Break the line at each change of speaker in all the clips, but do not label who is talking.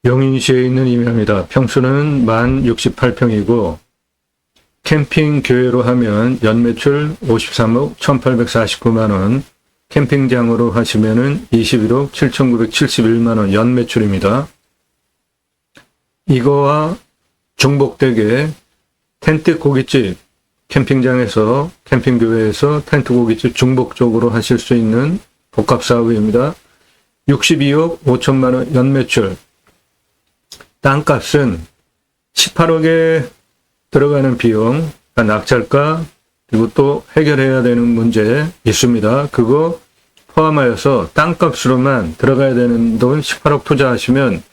용인시에 있는 임야입니다. 평수는 1068평이고 캠핑 교외로 하면 연매출 53억 1849만원, 캠핑장으로 하시면은 21억 7971만원 연매출입니다. 이거와 중복되게 텐트 고깃집, 캠핑장에서 캠핑교회에서 텐트 고깃집 중복적으로 하실 수 있는 복합사업입니다. 62억 5천만원 연매출. 땅값은 18억에 들어가는 비용, 낙찰가, 그리고 또 해결해야 되는 문제 있습니다. 그거 포함하여서 땅값으로만 들어가야 되는 돈 18억 투자하시면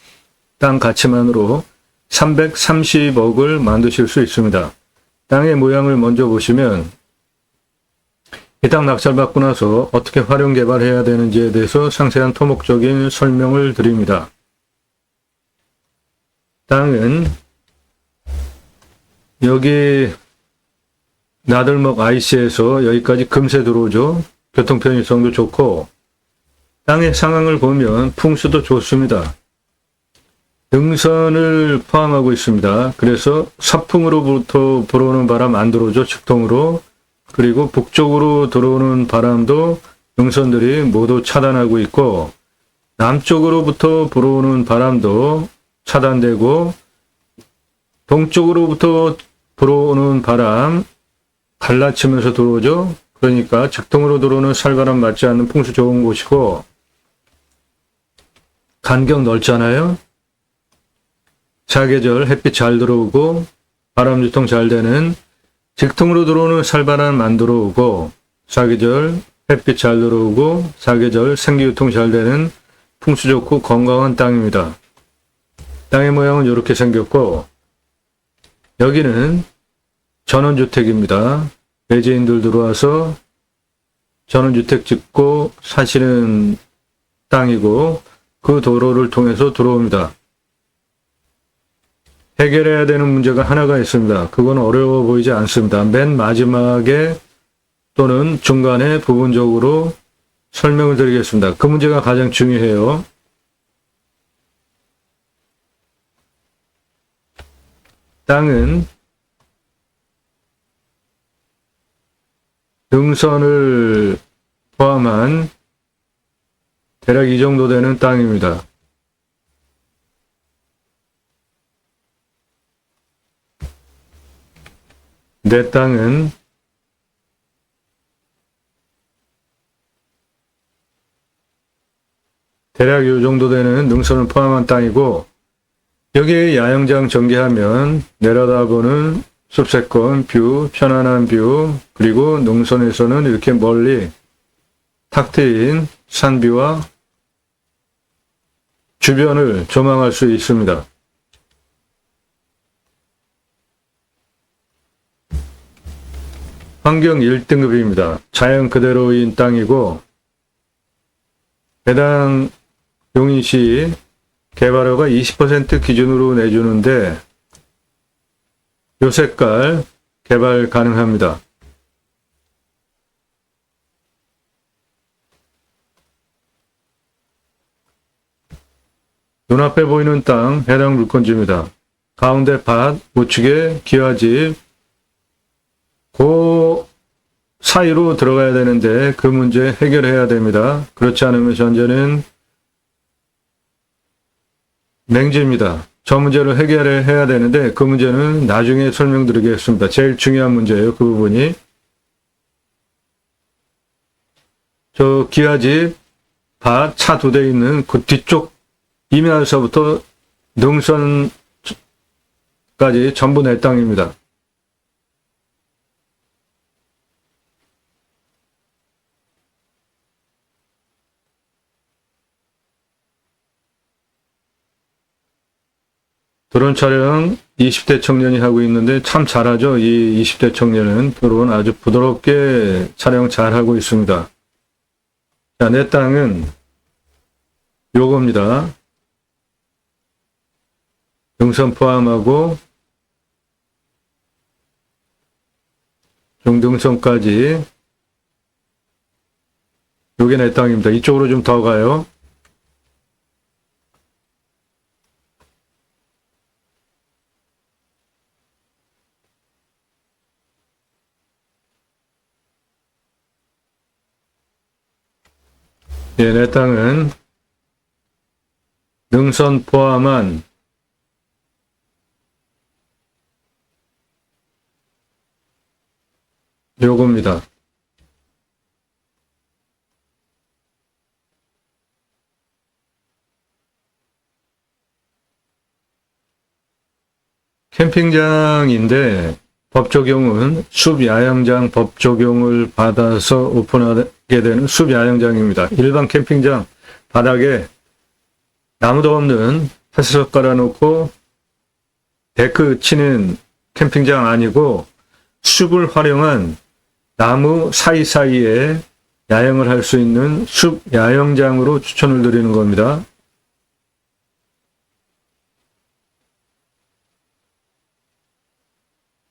땅 가치만으로 330억을 만드실 수 있습니다. 땅의 모양을 먼저 보시면 이 땅 낙찰받고 나서 어떻게 활용 개발해야 되는지에 대해서 상세한 토목적인 설명을 드립니다. 땅은 여기 나들목 IC에서 여기까지 금세 들어오죠. 교통 편의성도 좋고 땅의 상황을 보면 풍수도 좋습니다. 능선을 포함하고 있습니다. 그래서 서풍으로부터 불어오는 바람 안 들어오죠. 직통으로. 그리고 북쪽으로 들어오는 바람도 능선들이 모두 차단하고 있고 남쪽으로부터 불어오는 바람도 차단되고 동쪽으로부터 불어오는 바람 갈라치면서 들어오죠. 그러니까 직통으로 들어오는 살바람 맞지 않는 풍수 좋은 곳이고 간격 넓잖아요. 사계절 햇빛 잘 들어오고 바람 유통 잘 되는 직통으로 들어오는 살바람 안 들어오고 사계절 햇빛 잘 들어오고 사계절 생기 유통 잘 되는 풍수 좋고 건강한 땅입니다. 땅의 모양은 이렇게 생겼고 여기는 전원주택입니다. 외지인들 들어와서 전원주택 짓고 사시는 땅이고 그 도로를 통해서 들어옵니다. 해결해야 되는 문제가 하나가 있습니다. 그건 어려워 보이지 않습니다. 맨 마지막에 또는 중간에 부분적으로 설명을 드리겠습니다. 그 문제가 가장 중요해요. 땅은 능선을 포함한 대략 이 정도 되는 땅입니다. 내 땅은 대략 이 정도 되는 능선을 포함한 땅이고 여기에 야영장 전개하면 내려다보는 숲세권 뷰, 편안한 뷰, 그리고 능선에서는 이렇게 멀리 탁 트인 산뷰와 주변을 조망할 수 있습니다. 환경 1등급입니다. 자연 그대로인 땅이고 해당 용인시 개발허가 20% 기준으로 내주는데 요 색깔 개발 가능합니다. 눈앞에 보이는 땅 해당 물건지입니다. 가운데 밭, 우측에 기와집 그 사이로 들어가야 되는데 그 문제 해결해야 됩니다. 그렇지 않으면 현재는 맹지입니다. 저 문제를 해결해야 되는데 그 문제는 나중에 설명드리겠습니다. 제일 중요한 문제예요. 그 부분이. 저 기와집 밭 차 2대 있는 그 뒤쪽 임야에서부터 능선까지 전부 내 땅입니다. 드론 촬영 20대 청년이 하고 있는데 참 잘하죠. 이 20대 청년은 드론 아주 부드럽게 촬영 잘하고 있습니다. 자, 내 땅은 요겁니다. 능선 포함하고 중등선까지 요게 내 땅입니다. 이쪽으로 좀 더 가요. 예, 내 땅은 능선 포함한 요겁니다. 캠핑장인데 법 적용은 숲야영장 법 적용을 받아서 오픈하게 되는 숲야영장입니다. 일반 캠핑장 바닥에 나무도 없는 햇석 깔아놓고 데크 치는 캠핑장 아니고 숲을 활용한 나무 사이사이에 야영을 할 수 있는 숲야영장으로 추천을 드리는 겁니다.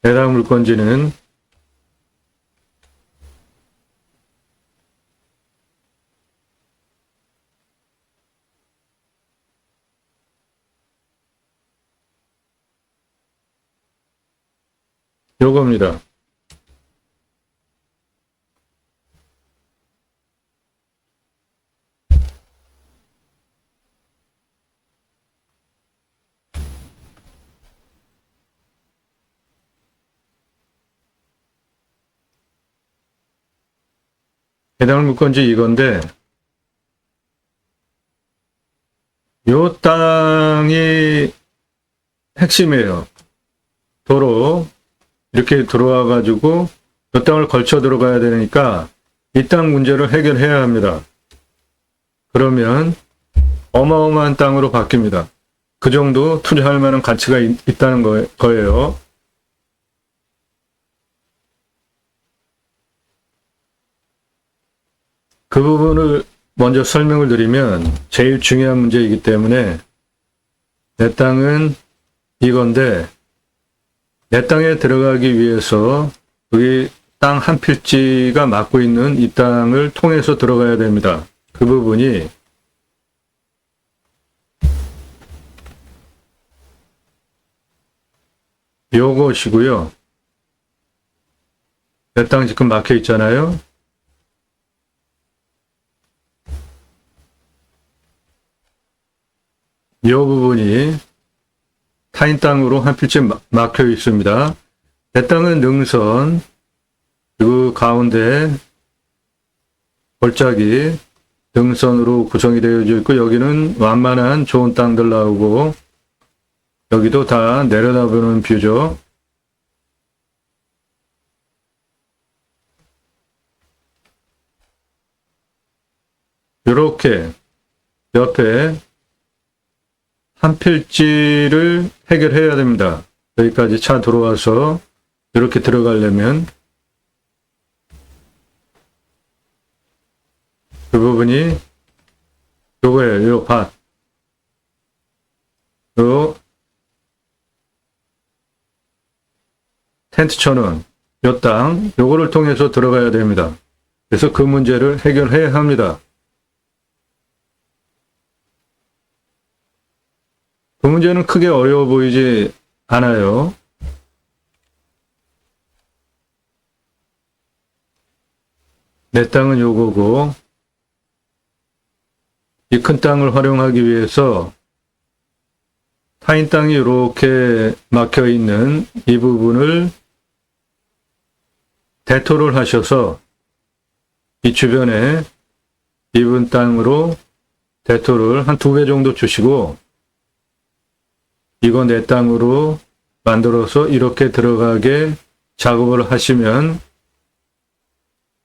해당 물건지는 요겁니다. 해당 물건지 이건데 요 땅이 핵심이에요. 도로 이렇게 들어와 가지고 요 땅을 걸쳐 들어가야 되니까 이 땅 문제를 해결해야 합니다. 그러면 어마어마한 땅으로 바뀝니다. 그 정도 투자할 만한 가치가 있다는 거예요. 그 부분을 먼저 설명을 드리면 제일 중요한 문제이기 때문에 내 땅은 이건데 내 땅에 들어가기 위해서 여기 땅 한 필지가 막고 있는 이 땅을 통해서 들어가야 됩니다. 그 부분이 요것이고요. 내 땅 지금 막혀 있잖아요. 이 부분이 타인 땅으로 한 필지 막혀 있습니다. 내 땅은 능선, 그 가운데 골짜기 능선으로 구성이 되어져 있고 여기는 완만한 좋은 땅들 나오고 여기도 다 내려다보는 뷰죠. 이렇게 옆에 한 필지를 해결해야 됩니다. 여기까지 차 들어와서 이렇게 들어가려면 그 부분이 요거예요. 요 밭. 요 텐트 쳐놓은 요 땅, 요거를 통해서 들어가야 됩니다. 그래서 그 문제를 해결해야 합니다. 그 문제는 크게 어려워 보이지 않아요. 내 땅은 요거고 이 큰 땅을 활용하기 위해서 타인 땅이 이렇게 막혀 있는 이 부분을 대토를 하셔서 이 주변에 이분 땅으로 대토를 한 2배 정도 주시고 이거 내 땅으로 만들어서 이렇게 들어가게 작업을 하시면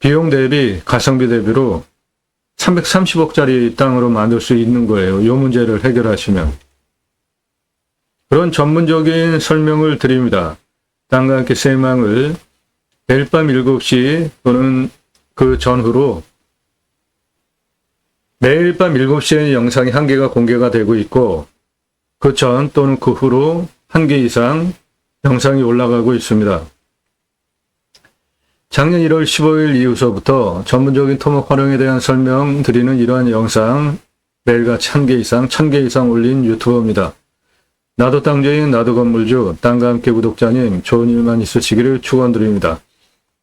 비용 대비 가성비 대비로 330억짜리 땅으로 만들 수 있는 거예요. 이 문제를 해결하시면. 그런 전문적인 설명을 드립니다. 땅과 함께 새망을 매일 밤 7시 또는 그 전후로 매일 밤 7시에는 영상이 1개가 공개가 되고 있고 그 전 또는 그 후로 1개 이상 영상이 올라가고 있습니다. 작년 1월 15일 이후서부터 전문적인 토목 활용에 대한 설명 드리는 이러한 영상 매일같이 1개 이상, 1000개 이상 올린 유튜버입니다. 나도 땅주인 나도 건물주 땅과 함께 구독자님 좋은 일만 있으시기를 축원드립니다.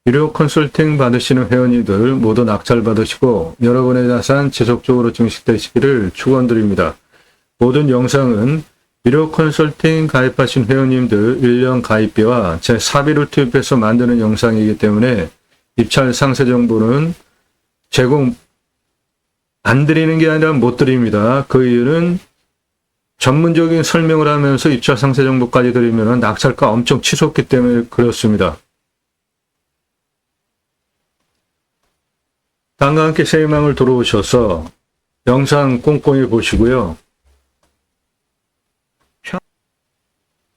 유료 컨설팅 받으시는 회원님들 모두 낙찰 받으시고 여러분의 자산 지속적으로 증식되시기를 축원드립니다. 모든 영상은 유료 컨설팅 가입하신 회원님들 1년 가입비와 제 사비를 투입해서 만드는 영상이기 때문에 입찰 상세 정보는 제공 안 드리는 게 아니라 못 드립니다. 그 이유는 전문적인 설명을 하면서 입찰 상세 정보까지 드리면 낙찰가 엄청 치솟기 때문에 그렇습니다. 땅과 함께 새희망을 들어오셔서 영상 꼼꼼히 보시고요.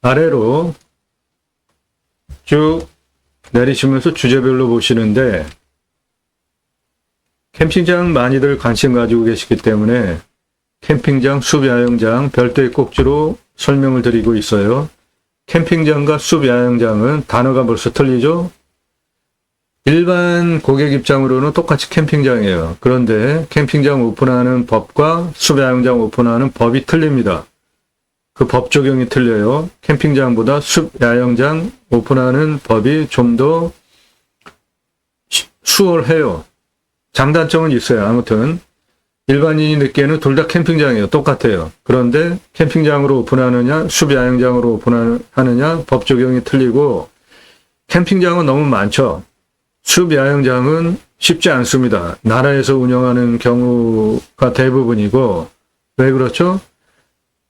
아래로 쭉 내리시면서 주제별로 보시는데 캠핑장 많이들 관심 가지고 계시기 때문에 캠핑장, 숲야영장 별도의 꼭지로 설명을 드리고 있어요. 캠핑장과 숲야영장은 단어가 벌써 틀리죠? 일반 고객 입장으로는 똑같이 캠핑장이에요. 그런데 캠핑장 오픈하는 법과 숲야영장 오픈하는 법이 틀립니다. 그 법 적용이 틀려요. 캠핑장보다 숲야영장 오픈하는 법이 좀 더 수월해요. 장단점은 있어요. 아무튼 일반인이 느끼에는 둘 다 캠핑장이에요. 똑같아요. 그런데 캠핑장으로 오픈하느냐 숲야영장으로 오픈하느냐 법 적용이 틀리고 캠핑장은 너무 많죠. 숲야영장은 쉽지 않습니다. 나라에서 운영하는 경우가 대부분이고 왜 그렇죠?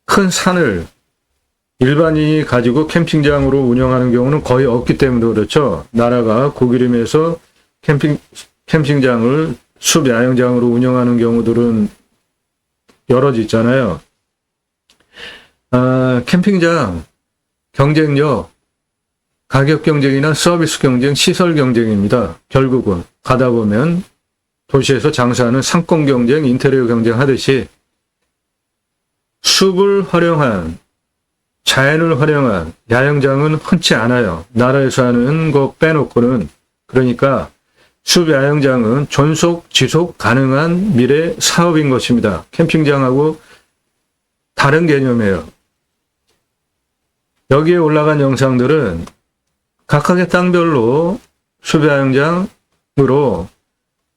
큰 산을 일반인이 가지고 캠핑장으로 운영하는 경우는 거의 없기 때문에 그렇죠. 나라가 고기름에서 캠핑장을 숲야영장으로 운영하는 경우들은 여럿 있잖아요. 캠핑장 경쟁력, 가격 경쟁이나 서비스 경쟁, 시설 경쟁입니다. 결국은 가다 보면 도시에서 장사하는 상권 경쟁, 인테리어 경쟁 하듯이 숲을 활용한, 자연을 활용한 야영장은 흔치 않아요. 나라에서 하는 거 빼놓고는. 그러니까 숲야영장은 존속, 지속 가능한 미래 사업인 것입니다. 캠핑장하고 다른 개념이에요. 여기에 올라간 영상들은 각각의 땅별로 숲야영장으로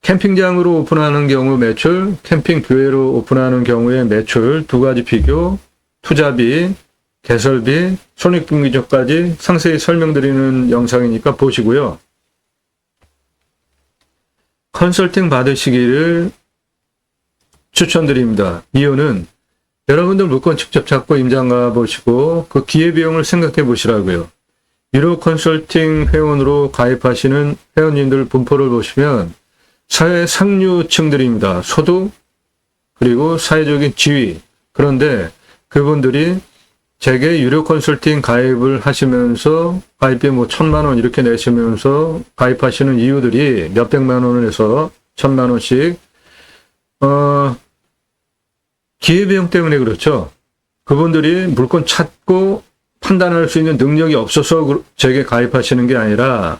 캠핑장으로 오픈하는 경우 매출, 캠핑 교회로 오픈하는 경우의 매출 두 가지 비교, 투자비, 개설비, 손익분기점까지 상세히 설명드리는 영상이니까 보시고요. 컨설팅 받으시기를 추천드립니다. 이유는 여러분들 물건 직접 찾고 임장 가보시고 그 기회비용을 생각해 보시라고요. 유료 컨설팅 회원으로 가입하시는 회원님들 분포를 보시면 사회 상류층들입니다. 소득 그리고 사회적인 지위. 그런데 그분들이 제게 유료 컨설팅 가입을 하시면서 가입비 뭐 1,000만 원 이렇게 내시면서 가입하시는 이유들이 몇백만 원에서 1,000만 원씩 기회비용 때문에 그렇죠. 그분들이 물건 찾고 판단할 수 있는 능력이 없어서 제게 가입하시는 게 아니라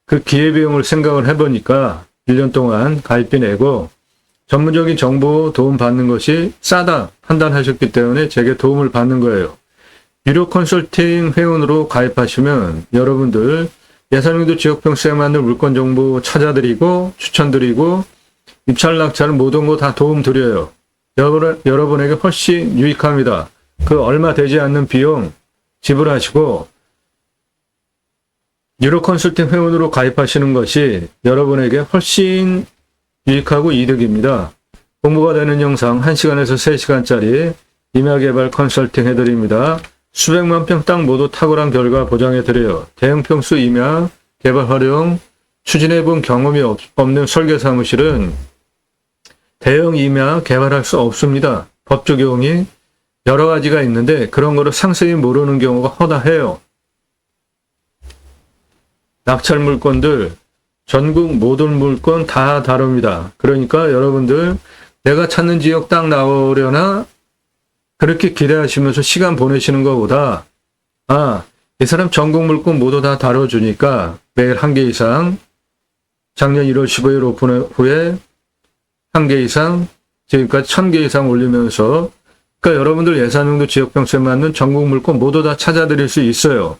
그 기회비용을 생각을 해보니까 1년 동안 가입비 내고 전문적인 정보 도움 받는 것이 싸다 판단하셨기 때문에 제게 도움을 받는 거예요. 유료 컨설팅 회원으로 가입하시면 여러분들 예산용도 지역평수에 맞는 물건 정보 찾아드리고 추천드리고 입찰 낙찰 모든 거 다 도움 드려요. 여러분에게 훨씬 유익합니다. 그 얼마 되지 않는 비용 지불하시고 유료 컨설팅 회원으로 가입하시는 것이 여러분에게 훨씬 유익하고 이득입니다. 공부가 되는 영상 1시간에서 3시간짜리 임야개발 컨설팅 해드립니다. 수백만 평 땅 모두 탁월한 결과 보장해드려요. 대형 평수 임야 개발 활용 추진해본 경험이 없는 설계사무실은 대형 임야 개발할 수 없습니다. 법 적용이 여러 가지가 있는데 그런 거를 상세히 모르는 경우가 허다해요. 낙찰 물건들 전국 모든 물건 다 다릅니다. 그러니까 여러분들 내가 찾는 지역 땅 나오려나 그렇게 기대하시면서 시간 보내시는 것보다 이 사람 전국 물건 모두 다 다뤄주니까 매일 1개 이상 작년 1월 15일 오픈 후에 1개 이상 지금까지 1,000개 이상 올리면서 그러니까 여러분들 예산용도 지역평수에 맞는 전국 물건 모두 다 찾아드릴 수 있어요.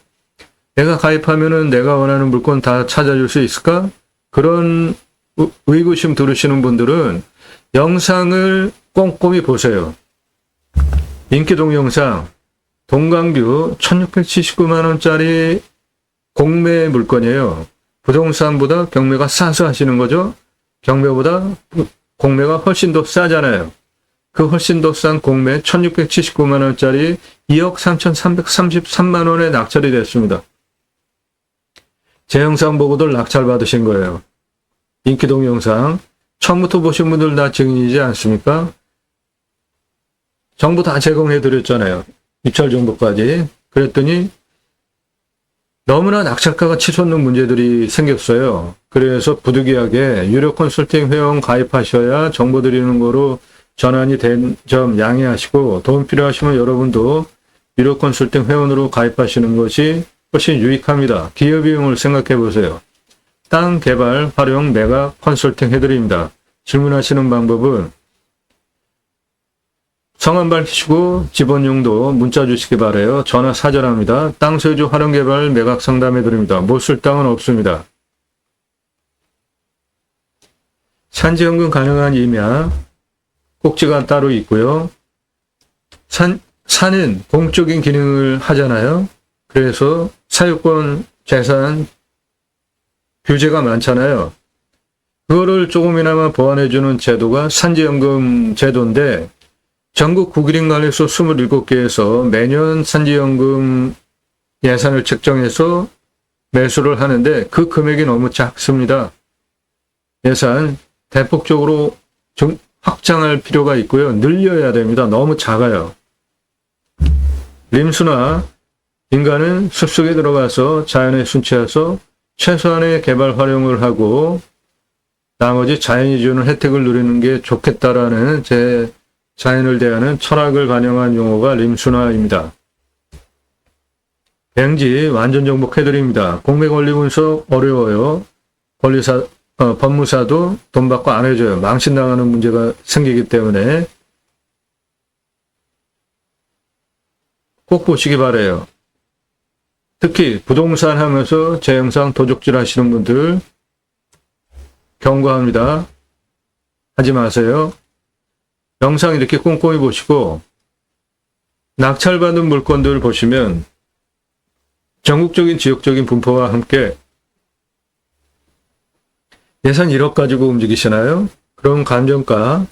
내가 가입하면은 내가 원하는 물건 다 찾아줄 수 있을까? 그런 의구심 들으시는 분들은 영상을 꼼꼼히 보세요. 인기 동영상, 동강뷰 1679만원짜리 공매 물건이에요. 부동산보다 경매가 싸서 하시는 거죠. 경매보다 공매가 훨씬 더 싸잖아요. 그 훨씬 더 싼 공매 1679만원짜리 2억 3,333만원에 낙찰이 됐습니다. 제 영상 보고들 낙찰 받으신 거예요. 인기 동영상 처음부터 보신 분들 다 증인이지 않습니까? 정보 다 제공해 드렸잖아요. 입찰 정보까지. 그랬더니 너무나 낙찰가가 치솟는 문제들이 생겼어요. 그래서 부득이하게 유료 컨설팅 회원 가입하셔야 정보 드리는 거로 전환이 된 점 양해하시고, 도움 필요하시면 여러분도 유료 컨설팅 회원으로 가입하시는 것이 훨씬 유익합니다. 기여비용을 생각해 보세요. 땅 개발, 활용, 매각, 컨설팅 해드립니다. 질문하시는 방법은 성함 밝히시고 집원용도 문자 주시기 바라요. 전화 사절합니다. 땅 소유주 활용 개발 매각 상담해 드립니다. 못 쓸 땅은 없습니다. 산지연금 가능한 임야 꼭지가 따로 있고요. 산은 공적인 기능을 하잖아요. 그래서 사유권, 재산, 규제가 많잖아요. 그거를 조금이나마 보완해주는 제도가 산지연금 제도인데, 전국 국일인관리소 27개에서 매년 산지연금 예산을 책정해서 매수를 하는데 그 금액이 너무 작습니다. 예산 대폭적으로 좀 확장할 필요가 있고요. 늘려야 됩니다. 너무 작아요. 림수나 인간은 숲속에 들어가서 자연에 순치해서 최소한의 개발 활용을 하고 나머지 자연이 주는 혜택을 누리는 게 좋겠다라는 제 자연을 대하는 철학을 반영한 용어가 림순화입니다. 뱅지 완전 정복해드립니다. 공매 권리 분석 어려워요. 법무사도 돈 받고 안 해줘요. 망신당하는 문제가 생기기 때문에 꼭 보시기 바라요. 특히 부동산 하면서 제 영상 도적질 하시는 분들 경고합니다. 하지 마세요. 영상 이렇게 꼼꼼히 보시고 낙찰받은 물건들 보시면 전국적인 지역적인 분포와 함께 예산 1억 가지고 움직이시나요? 그럼 감정가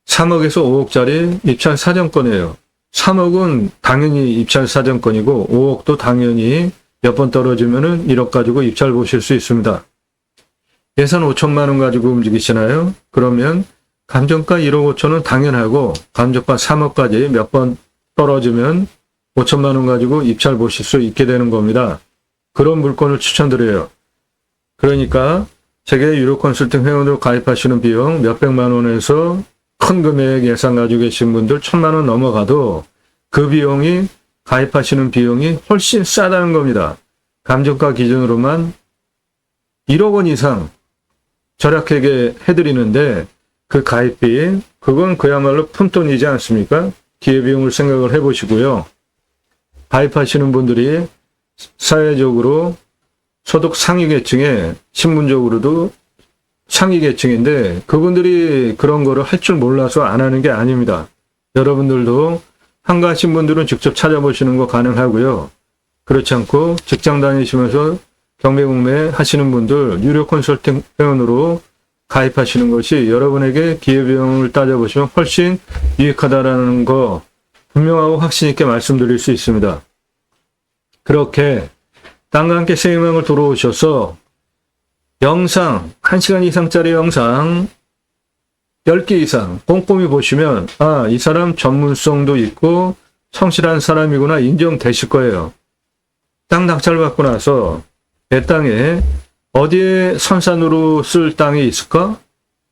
3억에서 5억짜리 입찰 사정권이에요. 3억은 당연히 입찰 사정권이고 5억도 당연히 몇 번 떨어지면은 1억 가지고 입찰 보실 수 있습니다. 예산 5천만 원 가지고 움직이시나요? 그러면 감정가 1억 5천은 당연하고 감정가 3억까지 몇 번 떨어지면 5천만 원 가지고 입찰 보실 수 있게 되는 겁니다. 그런 물건을 추천드려요. 그러니까 제게 유료 컨설팅 회원으로 가입하시는 비용 몇백만 원에서 큰 금액 예산 가지고 계신 분들 1,000만 원 넘어가도 그 비용이 가입하시는 비용이 훨씬 싸다는 겁니다. 감정가 기준으로만 1억 원 이상 절약하게 해드리는데 그 가입비, 그건 그야말로 푼돈이지 않습니까? 기회비용을 생각을 해보시고요. 가입하시는 분들이 사회적으로 소득 상위 계층에 신분적으로도 상위 계층인데 그분들이 그런 거를 할 줄 몰라서 안 하는 게 아닙니다. 여러분들도 한가하신 분들은 직접 찾아보시는 거 가능하고요. 그렇지 않고 직장 다니시면서 경매공매 하시는 분들 유료 컨설팅 회원으로 가입하시는 것이 여러분에게 기회비용을 따져보시면 훨씬 유익하다라는 거 분명하고 확신 있게 말씀드릴 수 있습니다. 그렇게 땅과 함께 생명을 들어오셔서 영상 1시간 이상짜리 영상 10개 이상 꼼꼼히 보시면 이 사람 전문성도 있고 성실한 사람이구나 인정되실 거예요. 땅 낙찰받고 나서 내 땅에 어디에 선산으로 쓸 땅이 있을까?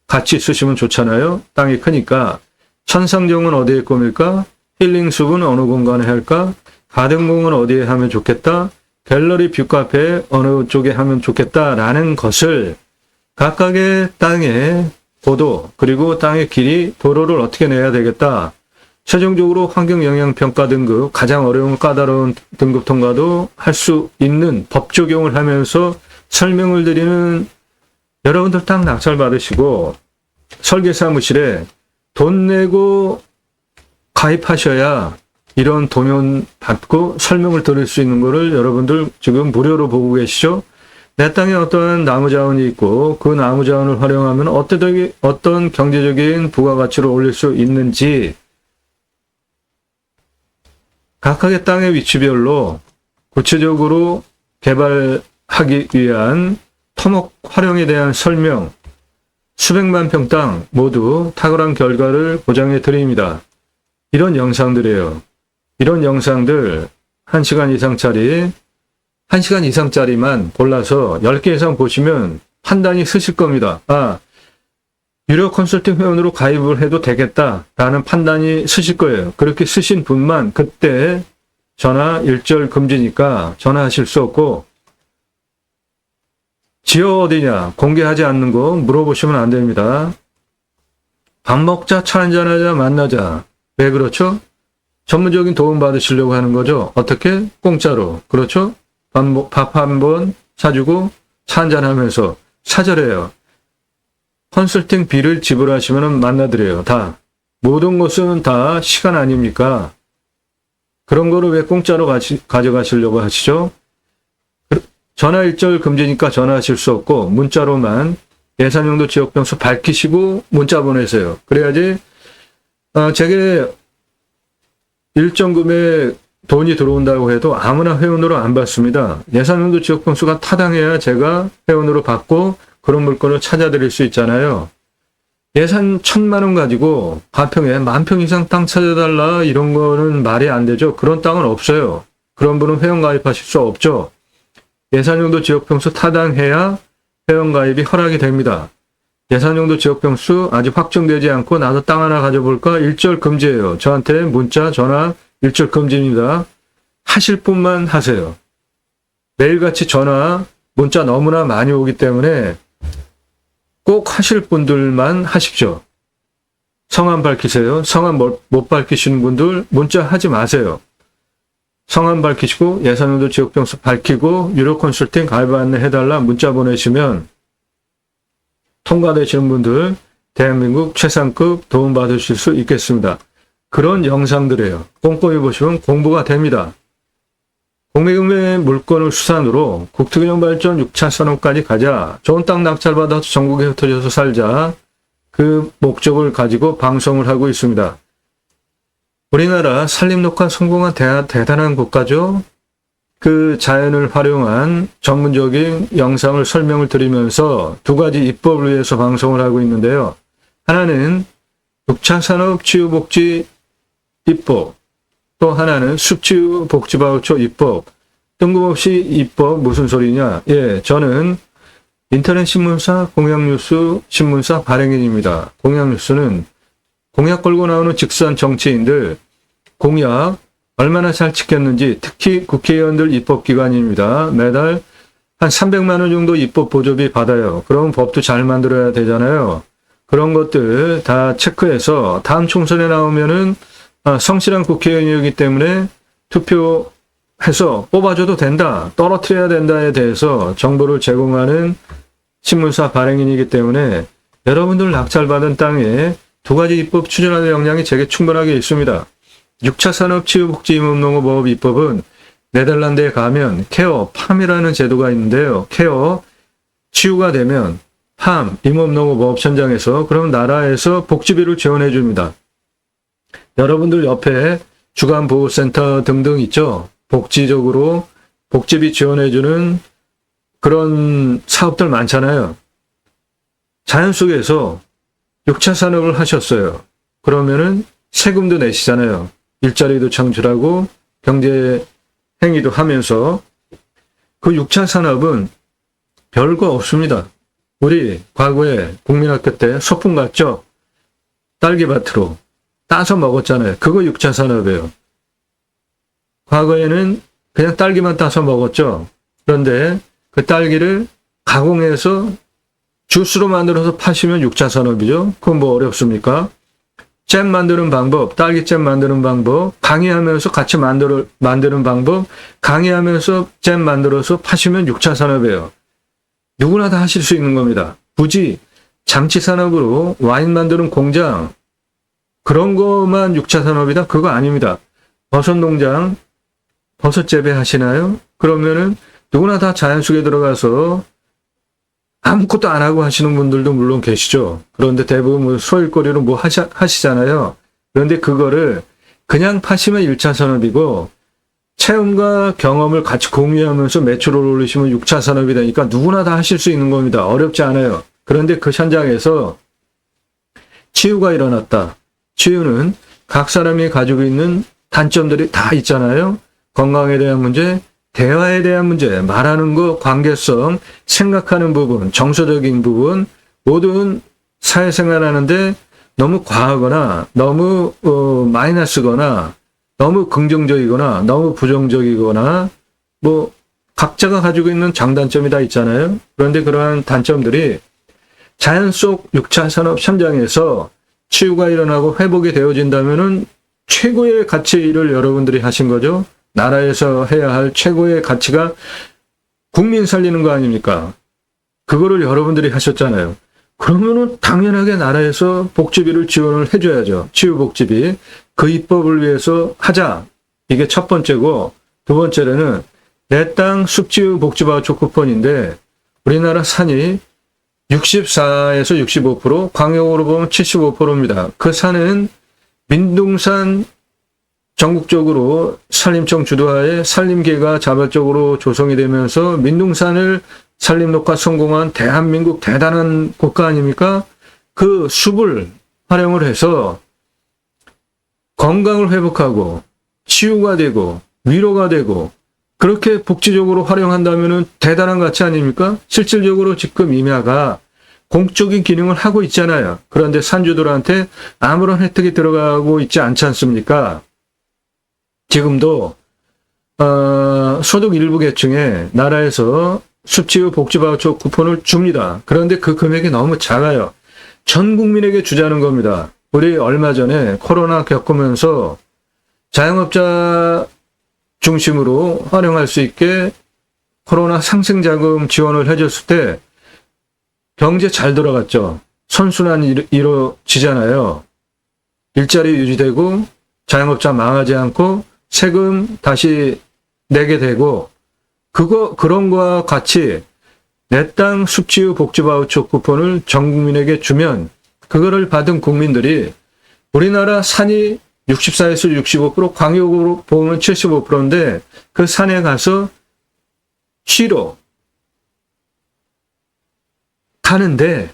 같이 쓰시면 좋잖아요. 땅이 크니까 천상정은 어디에 꾸밀까? 힐링숲은 어느 공간에 할까? 가든공은 어디에 하면 좋겠다? 갤러리 뷰카페 어느 쪽에 하면 좋겠다라는 것을 각각의 땅의 고도 그리고 땅의 길이 도로를 어떻게 내야 되겠다. 최종적으로 환경영향평가 등급, 가장 어려운 까다로운 등급 통과도 할 수 있는 법 적용을 하면서 설명을 드리는 여러분들 딱 낙찰 받으시고 설계사무실에 돈 내고 가입하셔야 이런 도면 받고 설명을 들을 수 있는 거를 여러분들 지금 무료로 보고 계시죠? 내 땅에 어떠한 나무 자원이 있고 그 나무 자원을 활용하면 어떤 경제적인 부가가치를 올릴 수 있는지 각각의 땅의 위치별로 구체적으로 개발하기 위한 토목 활용에 대한 설명, 수백만 평 땅 모두 탁월한 결과를 보장해 드립니다. 이런 영상들이에요. 이런 영상들 1시간 이상짜리, 1시간 이상짜리만 골라서 10개 이상 보시면 판단이 쓰실 겁니다. 아, 유료 컨설팅 회원으로 가입을 해도 되겠다라는 판단이 쓰실 거예요. 그렇게 쓰신 분만 그때 전화 일절 금지니까 전화하실 수 없고, 지역 어디냐 공개하지 않는 거 물어보시면 안 됩니다. 밥 먹자, 차 한잔하자, 만나자. 왜 그렇죠? 전문적인 도움 받으시려고 하는 거죠. 어떻게? 공짜로. 그렇죠? 밥 한 번 사주고 차 한잔하면서 사절해요. 컨설팅 비를 지불하시면 만나드려요. 다. 모든 것은 다 시간 아닙니까? 그런 거를 왜 공짜로 가져가시려고 하시죠? 전화 일절 금지니까 전화하실 수 없고 문자로만 예산용도 지역병수 밝히시고 문자 보내세요. 그래야지 제게 일정 금액 돈이 들어온다고 해도 아무나 회원으로 안 받습니다. 예산용도 지역병수가 타당해야 제가 회원으로 받고 그런 물건을 찾아드릴 수 있잖아요. 예산 1,000만 원 가지고 가평에 10,000평 이상 땅 찾아달라 이런 거는 말이 안 되죠. 그런 땅은 없어요. 그런 분은 회원 가입하실 수 없죠. 예산용도 지역평수 타당해야 회원가입이 허락이 됩니다. 예산용도 지역평수 아직 확정되지 않고 나도 땅 하나 가져볼까? 일절 금지예요. 저한테 문자, 전화 일절 금지입니다. 하실 분만 하세요. 매일같이 전화, 문자 너무나 많이 오기 때문에 꼭 하실 분들만 하십시오. 성함 밝히세요. 성함 못 밝히시는 분들 문자 하지 마세요. 성함 밝히시고 예산용도 지역병수 밝히고 유료 컨설팅 가입 안내 해달라 문자 보내시면 통과되시는 분들 대한민국 최상급 도움 받으실 수 있겠습니다. 그런 영상들이에요. 꼼꼼히 보시면 공부가 됩니다. 공매금의 물건을 수산으로 국토균형 발전 6차 산업까지 가자. 좋은 땅 낙찰받아서 전국에 흩어져서 살자. 그 목적을 가지고 방송을 하고 있습니다. 우리나라 산림녹화 성공한 대단한 국가죠. 그 자연을 활용한 전문적인 영상을 설명을 드리면서 두 가지 입법을 위해서 방송을 하고 있는데요. 하나는 6차 산업 치유복지 입법, 또 하나는 숲치유복지바우처 입법. 뜬금없이 입법 무슨 소리냐? 예, 저는 인터넷 신문사 공약뉴스 신문사 발행인입니다. 공약뉴스는 공약 걸고 나오는 직선 정치인들 공약 얼마나 잘 지켰는지, 특히 국회의원들 입법기관입니다. 매달 한 300만 원 정도 입법 보조비 받아요. 그럼 법도 잘 만들어야 되잖아요. 그런 것들 다 체크해서 다음 총선에 나오면은 성실한 국회의원이기 때문에 투표해서 뽑아줘도 된다, 떨어뜨려야 된다에 대해서 정보를 제공하는 신문사 발행인이기 때문에 여러분들 낙찰받은 땅에 두 가지 입법 추진하는 역량이 제게 충분하게 있습니다. 6차 산업치유복지임업농업법 입법은 네덜란드에 가면 케어, 팜이라는 제도가 있는데요. 케어, 치유가 되면 팜, 임업농업업 현장에서 그럼 나라에서 복지비를 지원해 줍니다. 여러분들 옆에 주간보호센터 등등 있죠. 복지적으로 복지비 지원해 주는 그런 사업들 많잖아요. 자연 속에서 6차 산업을 하셨어요. 그러면은 세금도 내시잖아요. 일자리도 창출하고 경제 행위도 하면서 그 6차 산업은 별거 없습니다. 우리 과거에 국민학교 때 소풍 갔죠? 딸기밭으로 따서 먹었잖아요. 그거 6차 산업이에요. 과거에는 그냥 딸기만 따서 먹었죠. 그런데 그 딸기를 가공해서 주스로 만들어서 파시면 6차 산업이죠. 그건 뭐 어렵습니까? 잼 만드는 방법, 딸기잼 만드는 방법, 강의하면서 같이 만드는 방법, 강의하면서 잼 만들어서 파시면 6차 산업이에요. 누구나 다 하실 수 있는 겁니다. 굳이 장치 산업으로 와인 만드는 공장, 그런 것만 6차 산업이다? 그거 아닙니다. 버섯 농장, 버섯 재배 하시나요? 그러면은 누구나 다 자연 속에 들어가서 아무것도 안 하고 하시는 분들도 물론 계시죠. 그런데 대부분 뭐 소일거리로 뭐 하시잖아요. 그런데 그거를 그냥 파시면 1차 산업이고, 체험과 경험을 같이 공유하면서 매출을 올리시면 6차 산업이 되니까 누구나 다 하실 수 있는 겁니다. 어렵지 않아요. 그런데 그 현장에서 치유가 일어났다. 치유는 각 사람이 가지고 있는 단점들이 다 있잖아요. 건강에 대한 문제, 대화에 대한 문제, 말하는 거, 관계성, 생각하는 부분, 정서적인 부분, 모든 사회생활 하는데 너무 과하거나 너무 마이너스거나 너무 긍정적이거나 너무 부정적이거나 뭐 각자가 가지고 있는 장단점이 다 있잖아요. 그런데 그러한 단점들이 자연 속 6차 산업 현장에서 치유가 일어나고 회복이 되어진다면은 최고의 가치를 여러분들이 하신 거죠. 나라에서 해야 할 최고의 가치가 국민 살리는 거 아닙니까? 그거를 여러분들이 하셨잖아요. 그러면은 당연하게 나라에서 복지비를 지원을 해줘야죠. 치유복지비. 그 입법을 위해서 하자. 이게 첫 번째고, 두 번째로는 내 땅 숲치유 복지바우처 쿠폰인데 우리나라 산이 64에서 65%, 광역으로 보면 75%입니다. 그 산은 민둥산 전국적으로 산림청 주도하에 산림계가 자발적으로 조성이 되면서 민둥산을 산림 녹화 성공한 대한민국 대단한 국가 아닙니까? 그 숲을 활용을 해서 건강을 회복하고 치유가 되고 위로가 되고 그렇게 복지적으로 활용한다면 대단한 가치 아닙니까? 실질적으로 지금 임야가 공적인 기능을 하고 있잖아요. 그런데 산주들한테 아무런 혜택이 들어가고 있지 않지 않습니까? 지금도 소득 일부 계층에 나라에서 숲치유 복지바우처 쿠폰을 줍니다. 그런데 그 금액이 너무 작아요. 전 국민에게 주자는 겁니다. 우리 얼마 전에 코로나 겪으면서 자영업자 중심으로 활용할 수 있게 코로나 상생자금 지원을 해줬을 때 경제 잘 돌아갔죠. 선순환이 이루어지잖아요. 일자리 유지되고 자영업자 망하지 않고 세금 다시 내게 되고 그런 거와 같이 내 땅 숲치유 복지바우처 쿠폰을 전 국민에게 주면 그거를 받은 국민들이 우리나라 산이 64에서 65%, 광역으로 보면 75%인데 그 산에 가서 쉬러 가는데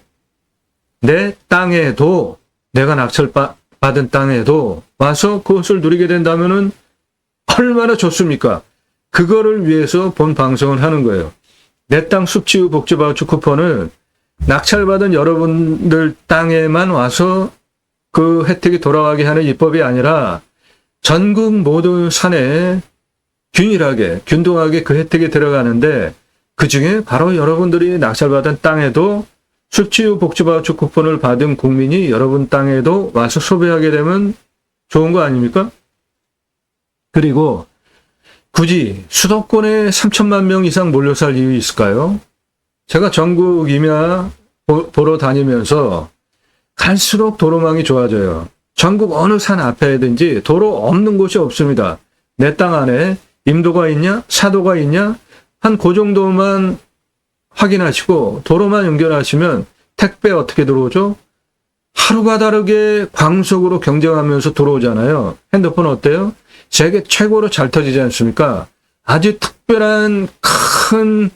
내 땅에도 내가 낙찰받은 땅에도 와서 그것을 누리게 된다면은 얼마나 좋습니까? 그거를 위해서 본 방송을 하는 거예요. 내 땅 숲치유 복지바우처 쿠폰을 낙찰받은 여러분들 땅에만 와서 그 혜택이 돌아가게 하는 입법이 아니라 전국 모든 산에 균일하게, 균등하게 그 혜택이 들어가는데 그 중에 바로 여러분들이 낙찰받은 땅에도 숲치유 복지바우처 쿠폰을 받은 국민이 여러분 땅에도 와서 소비하게 되면 좋은 거 아닙니까? 그리고 굳이 수도권에 3천만 명 이상 몰려 살 이유 있을까요? 제가 전국 임야 보러 다니면서 갈수록 도로망이 좋아져요. 전국 어느 산 앞에든지 도로 없는 곳이 없습니다. 내 땅 안에 임도가 있냐? 사도가 있냐? 한 그 정도만 확인하시고 도로만 연결하시면 택배 어떻게 들어오죠? 하루가 다르게 광속으로 경쟁하면서 들어오잖아요. 핸드폰 어때요? 세계 최고로 잘 터지지 않습니까? 아주 특별한 큰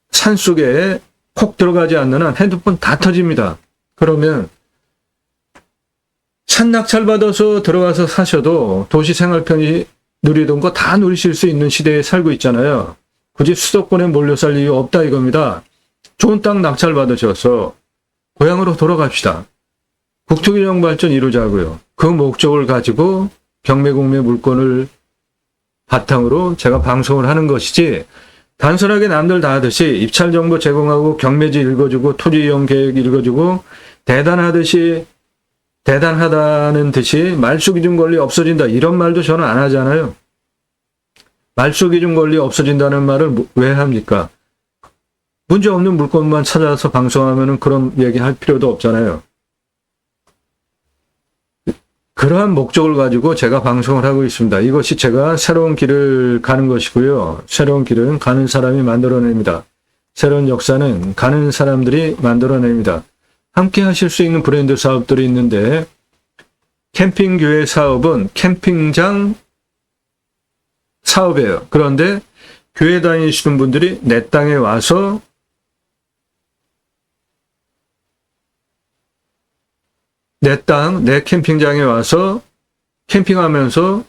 산속에 콕 들어가지 않는 한 핸드폰 다 터집니다. 그러면 산 낙찰 받아서 들어가서 사셔도 도시 생활 편의 누리던 거 다 누리실 수 있는 시대에 살고 있잖아요. 굳이 수도권에 몰려 살 이유 없다 이겁니다. 좋은 땅 낙찰 받으셔서 고향으로 돌아갑시다. 국토균형 발전 이루자고요. 그 목적을 가지고 경매공매 물건을 바탕으로 제가 방송을 하는 것이지 단순하게 남들 다 하듯이 입찰 정보 제공하고 경매지 읽어주고 토지 이용 계획 읽어주고 대단하듯이 대단하다는 듯이 말소기준 권리 없어진다 이런 말도 저는 안 하잖아요. 말소기준 권리 없어진다는 말을 왜 합니까? 문제없는 물건만 찾아서 방송하면 그런 얘기할 필요도 없잖아요. 그러한 목적을 가지고 제가 방송을 하고 있습니다. 이것이 제가 새로운 길을 가는 것이고요. 새로운 길은 가는 사람이 만들어냅니다. 새로운 역사는 가는 사람들이 만들어냅니다. 함께 하실 수 있는 브랜드 사업들이 있는데 캠핑교회 사업은 캠핑장 사업이에요. 그런데 교회 다니시는 분들이 내 땅에 와서 내 땅, 내 캠핑장에 와서 캠핑하면서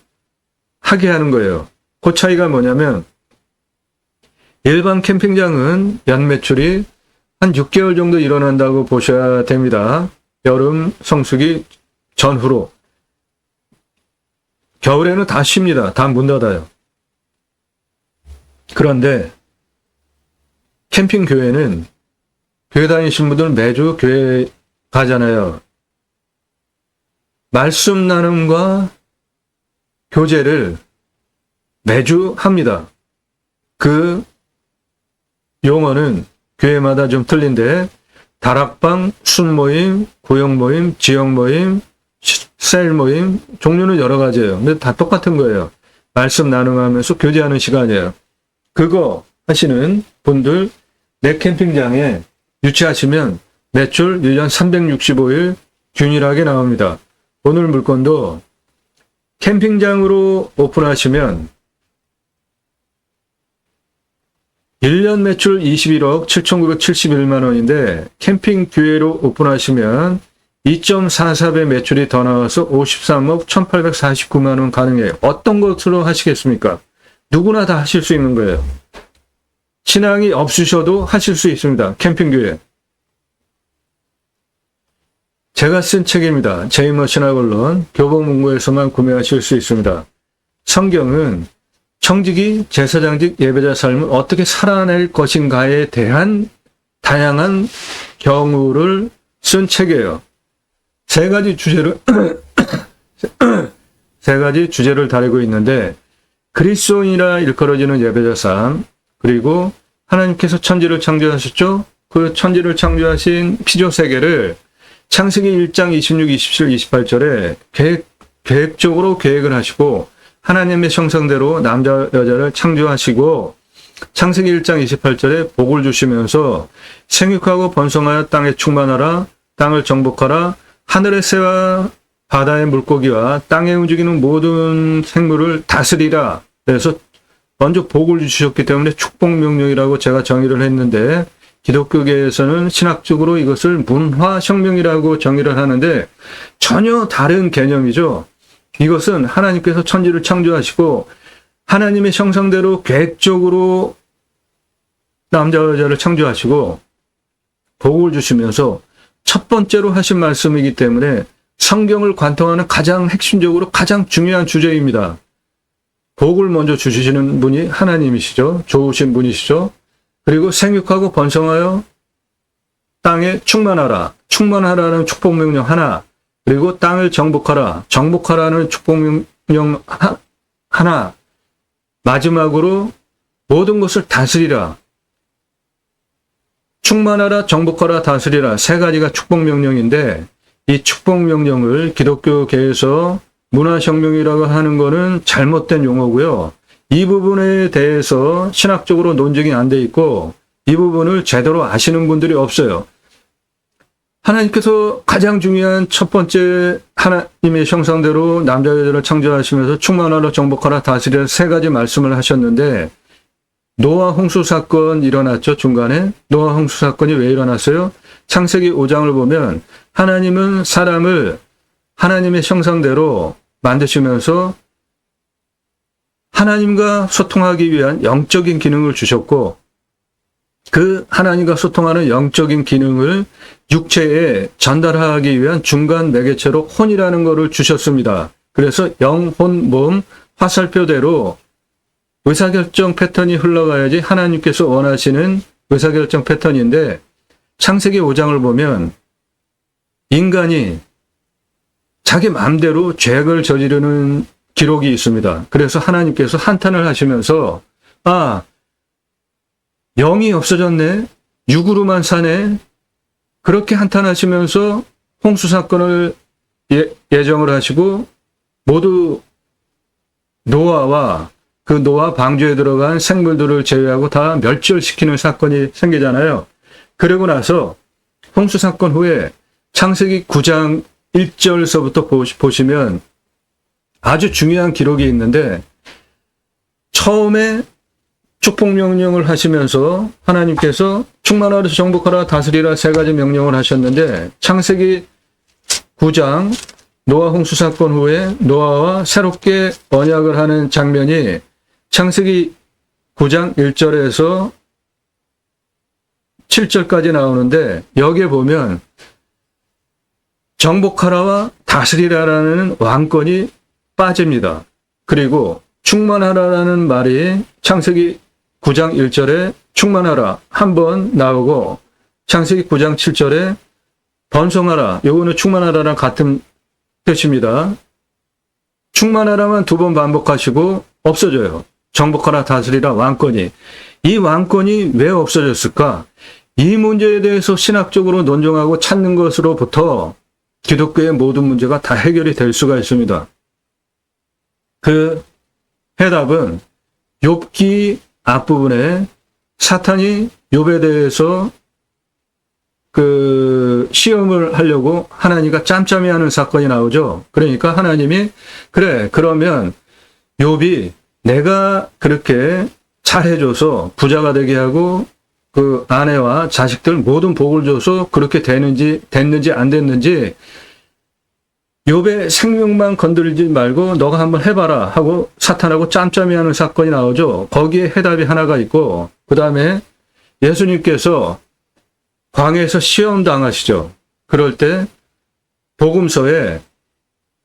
하게 하는 거예요. 그 차이가 뭐냐면 일반 캠핑장은 연 매출이 한 6개월 정도 일어난다고 보셔야 됩니다. 여름 성수기 전후로. 겨울에는 다 쉽니다. 다 문 닫아요. 그런데 캠핑교회는 교회 다니시는 분들은 매주 교회 가잖아요. 말씀 나눔과 교제를 매주 합니다. 그 용어는 교회마다 좀 틀린데 다락방, 순모임, 구역모임, 지역모임, 셀 모임 종류는 여러 가지예요. 근데 다 똑같은 거예요. 말씀 나눔하면서 교제하는 시간이에요. 그거 하시는 분들 내 캠핑장에 유치하시면 매출 1년 365일 균일하게 나옵니다. 오늘 물건도 캠핑장으로 오픈하시면 1년 매출 21억 7,971만 원인데 캠핑 교회로 오픈하시면 2.44배 매출이 더 나와서 53억 1,849만 원 가능해요. 어떤 것으로 하시겠습니까? 누구나 다 하실 수 있는 거예요. 신앙이 없으셔도 하실 수 있습니다. 캠핑 교회. 제가 쓴 책입니다. 제이머 신학언론 교보문고에서만 구매하실 수 있습니다. 성경은 청지기, 제사장직, 예배자 삶을 어떻게 살아낼 것인가에 대한 다양한 경우를 쓴 책이에요. 세 가지 주제를 다루고 있는데 그리스도인이라 일컬어지는 예배자 삶, 그리고 하나님께서 천지를 창조하셨죠? 그 천지를 창조하신 피조 세계를 창세기 1장 26, 27, 28절에 계획적으로 계획을 하시고 하나님의 형상대로 남자 여자를 창조하시고 창세기 1장 28절에 복을 주시면서 생육하고 번성하여 땅에 충만하라, 땅을 정복하라, 하늘의 새와 바다의 물고기와 땅에 움직이는 모든 생물을 다스리라. 그래서 먼저 복을 주셨기 때문에 축복명령이라고 제가 정의를 했는데 기독교계에서는 신학적으로 이것을 문화혁명이라고 정의를 하는데 전혀 다른 개념이죠. 이것은 하나님께서 천지를 창조하시고 하나님의 형상대로 계획적으로 남자 여자를 창조하시고 복을 주시면서 첫 번째로 하신 말씀이기 때문에 성경을 관통하는 가장 핵심적으로 가장 중요한 주제입니다. 복을 먼저 주시는 분이 하나님이시죠. 좋으신 분이시죠. 그리고 생육하고 번성하여 땅에 충만하라. 충만하라는 축복명령 하나. 그리고 땅을 정복하라. 정복하라는 축복명령 하나. 마지막으로 모든 것을 다스리라. 충만하라, 정복하라, 다스리라. 세 가지가 축복명령인데 이 축복명령을 기독교계에서 문화혁명이라고 하는 거는 잘못된 용어고요. 이 부분에 대해서 신학적으로 논증이 안 돼 있고 이 부분을 제대로 아시는 분들이 없어요. 하나님께서 가장 중요한 첫 번째 하나님의 형상대로 남자 여자를 창조하시면서 충만하라, 정복하라, 다스리라 세 가지 말씀을 하셨는데 노아 홍수 사건 일어났죠. 중간에 노아 홍수 사건이 왜 일어났어요? 창세기 5장을 보면 하나님은 사람을 하나님의 형상대로 만드시면서 하나님과 소통하기 위한 영적인 기능을 주셨고 그 하나님과 소통하는 영적인 기능을 육체에 전달하기 위한 중간 매개체로 혼이라는 것을 주셨습니다. 그래서 영, 혼, 몸, 화살표대로 의사결정 패턴이 흘러가야지 하나님께서 원하시는 의사결정 패턴인데 창세기 5장을 보면 인간이 자기 마음대로 죄를 저지르는 기록이 있습니다. 그래서 하나님께서 한탄을 하시면서 영이 없어졌네, 육으로만 사네, 그렇게 한탄하시면서 홍수 사건을 예정을 하시고 모두 노아와 그 노아 방주에 들어간 생물들을 제외하고 다 멸절시키는 사건이 생기잖아요. 그러고 나서 홍수 사건 후에 창세기 9장 1절서부터 보시면 아주 중요한 기록이 있는데, 처음에 축복 명령을 하시면서 하나님께서 충만하라, 정복하라, 다스리라 세 가지 명령을 하셨는데, 창세기 9장 노아 홍수 사건 후에 노아와 새롭게 언약을 하는 장면이 창세기 9장 1절에서 7절까지 나오는데, 여기에 보면 정복하라와 다스리라라는 왕권이 빠집니다. 그리고 충만하라라는 말이 창세기 9장 1절에 충만하라 한 번 나오고, 창세기 9장 7절에 번성하라, 요거는 충만하라랑 같은 뜻입니다. 충만하라만 두 번 반복하시고 없어져요. 정복하라, 다스리라 왕권이. 이 왕권이 왜 없어졌을까? 이 문제에 대해서 신학적으로 논증하고 찾는 것으로부터 기독교의 모든 문제가 다 해결이 될 수가 있습니다. 그 해답은 욥기 앞부분에 사탄이 욥에 대해서 그 시험을 하려고 하나님과 짬짬이 하는 사건이 나오죠. 그러니까 하나님이 그래, 그러면 욥이 내가 그렇게 잘해줘서 부자가 되게 하고 그 아내와 자식들 모든 복을 줘서 그렇게 됐는지 안 됐는지 욥의 생명만 건드리지 말고 너가 한번 해봐라 하고 사탄하고 짬짬이 하는 사건이 나오죠. 거기에 해답이 하나가 있고, 그 다음에 예수님께서 광야에서 시험 당하시죠. 그럴 때 복음서에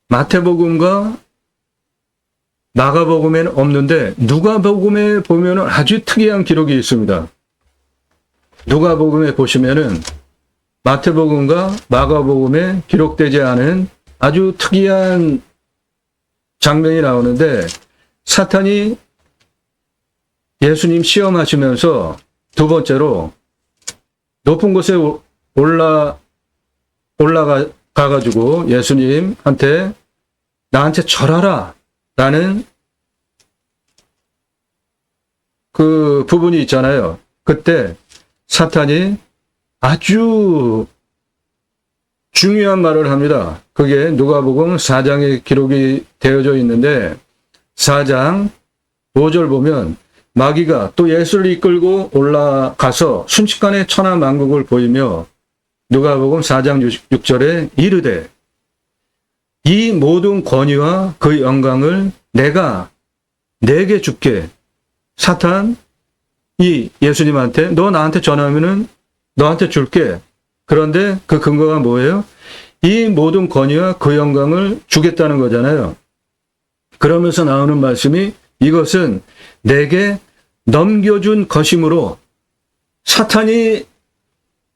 마태복음과 마가복음에는 없는데 누가복음에 보면은 아주 특이한 기록이 있습니다. 누가복음에 보시면은 마태복음과 마가복음에 기록되지 않은 아주 특이한 장면이 나오는데, 사탄이 예수님 시험하시면서 두 번째로 높은 곳에 올라가가지고 예수님한테 나한테 절하라 라는 그 부분이 있잖아요. 그때 사탄이 아주 중요한 말을 합니다. 그게 누가복음 4장에 기록이 되어져 있는데, 4장 5절 보면 마귀가 또 예수를 이끌고 올라가서 순식간에 천하만국을 보이며, 누가복음 4장 6절에 이르되 이 모든 권위와 그 영광을 내가 내게 줄게. 사탄 이 예수님한테 너 나한테 전하면은 너한테 줄게. 그런데 그 근거가 뭐예요? 이 모든 권위와 그 영광을 주겠다는 거잖아요. 그러면서 나오는 말씀이 이것은 내게 넘겨준 것이므로, 사탄이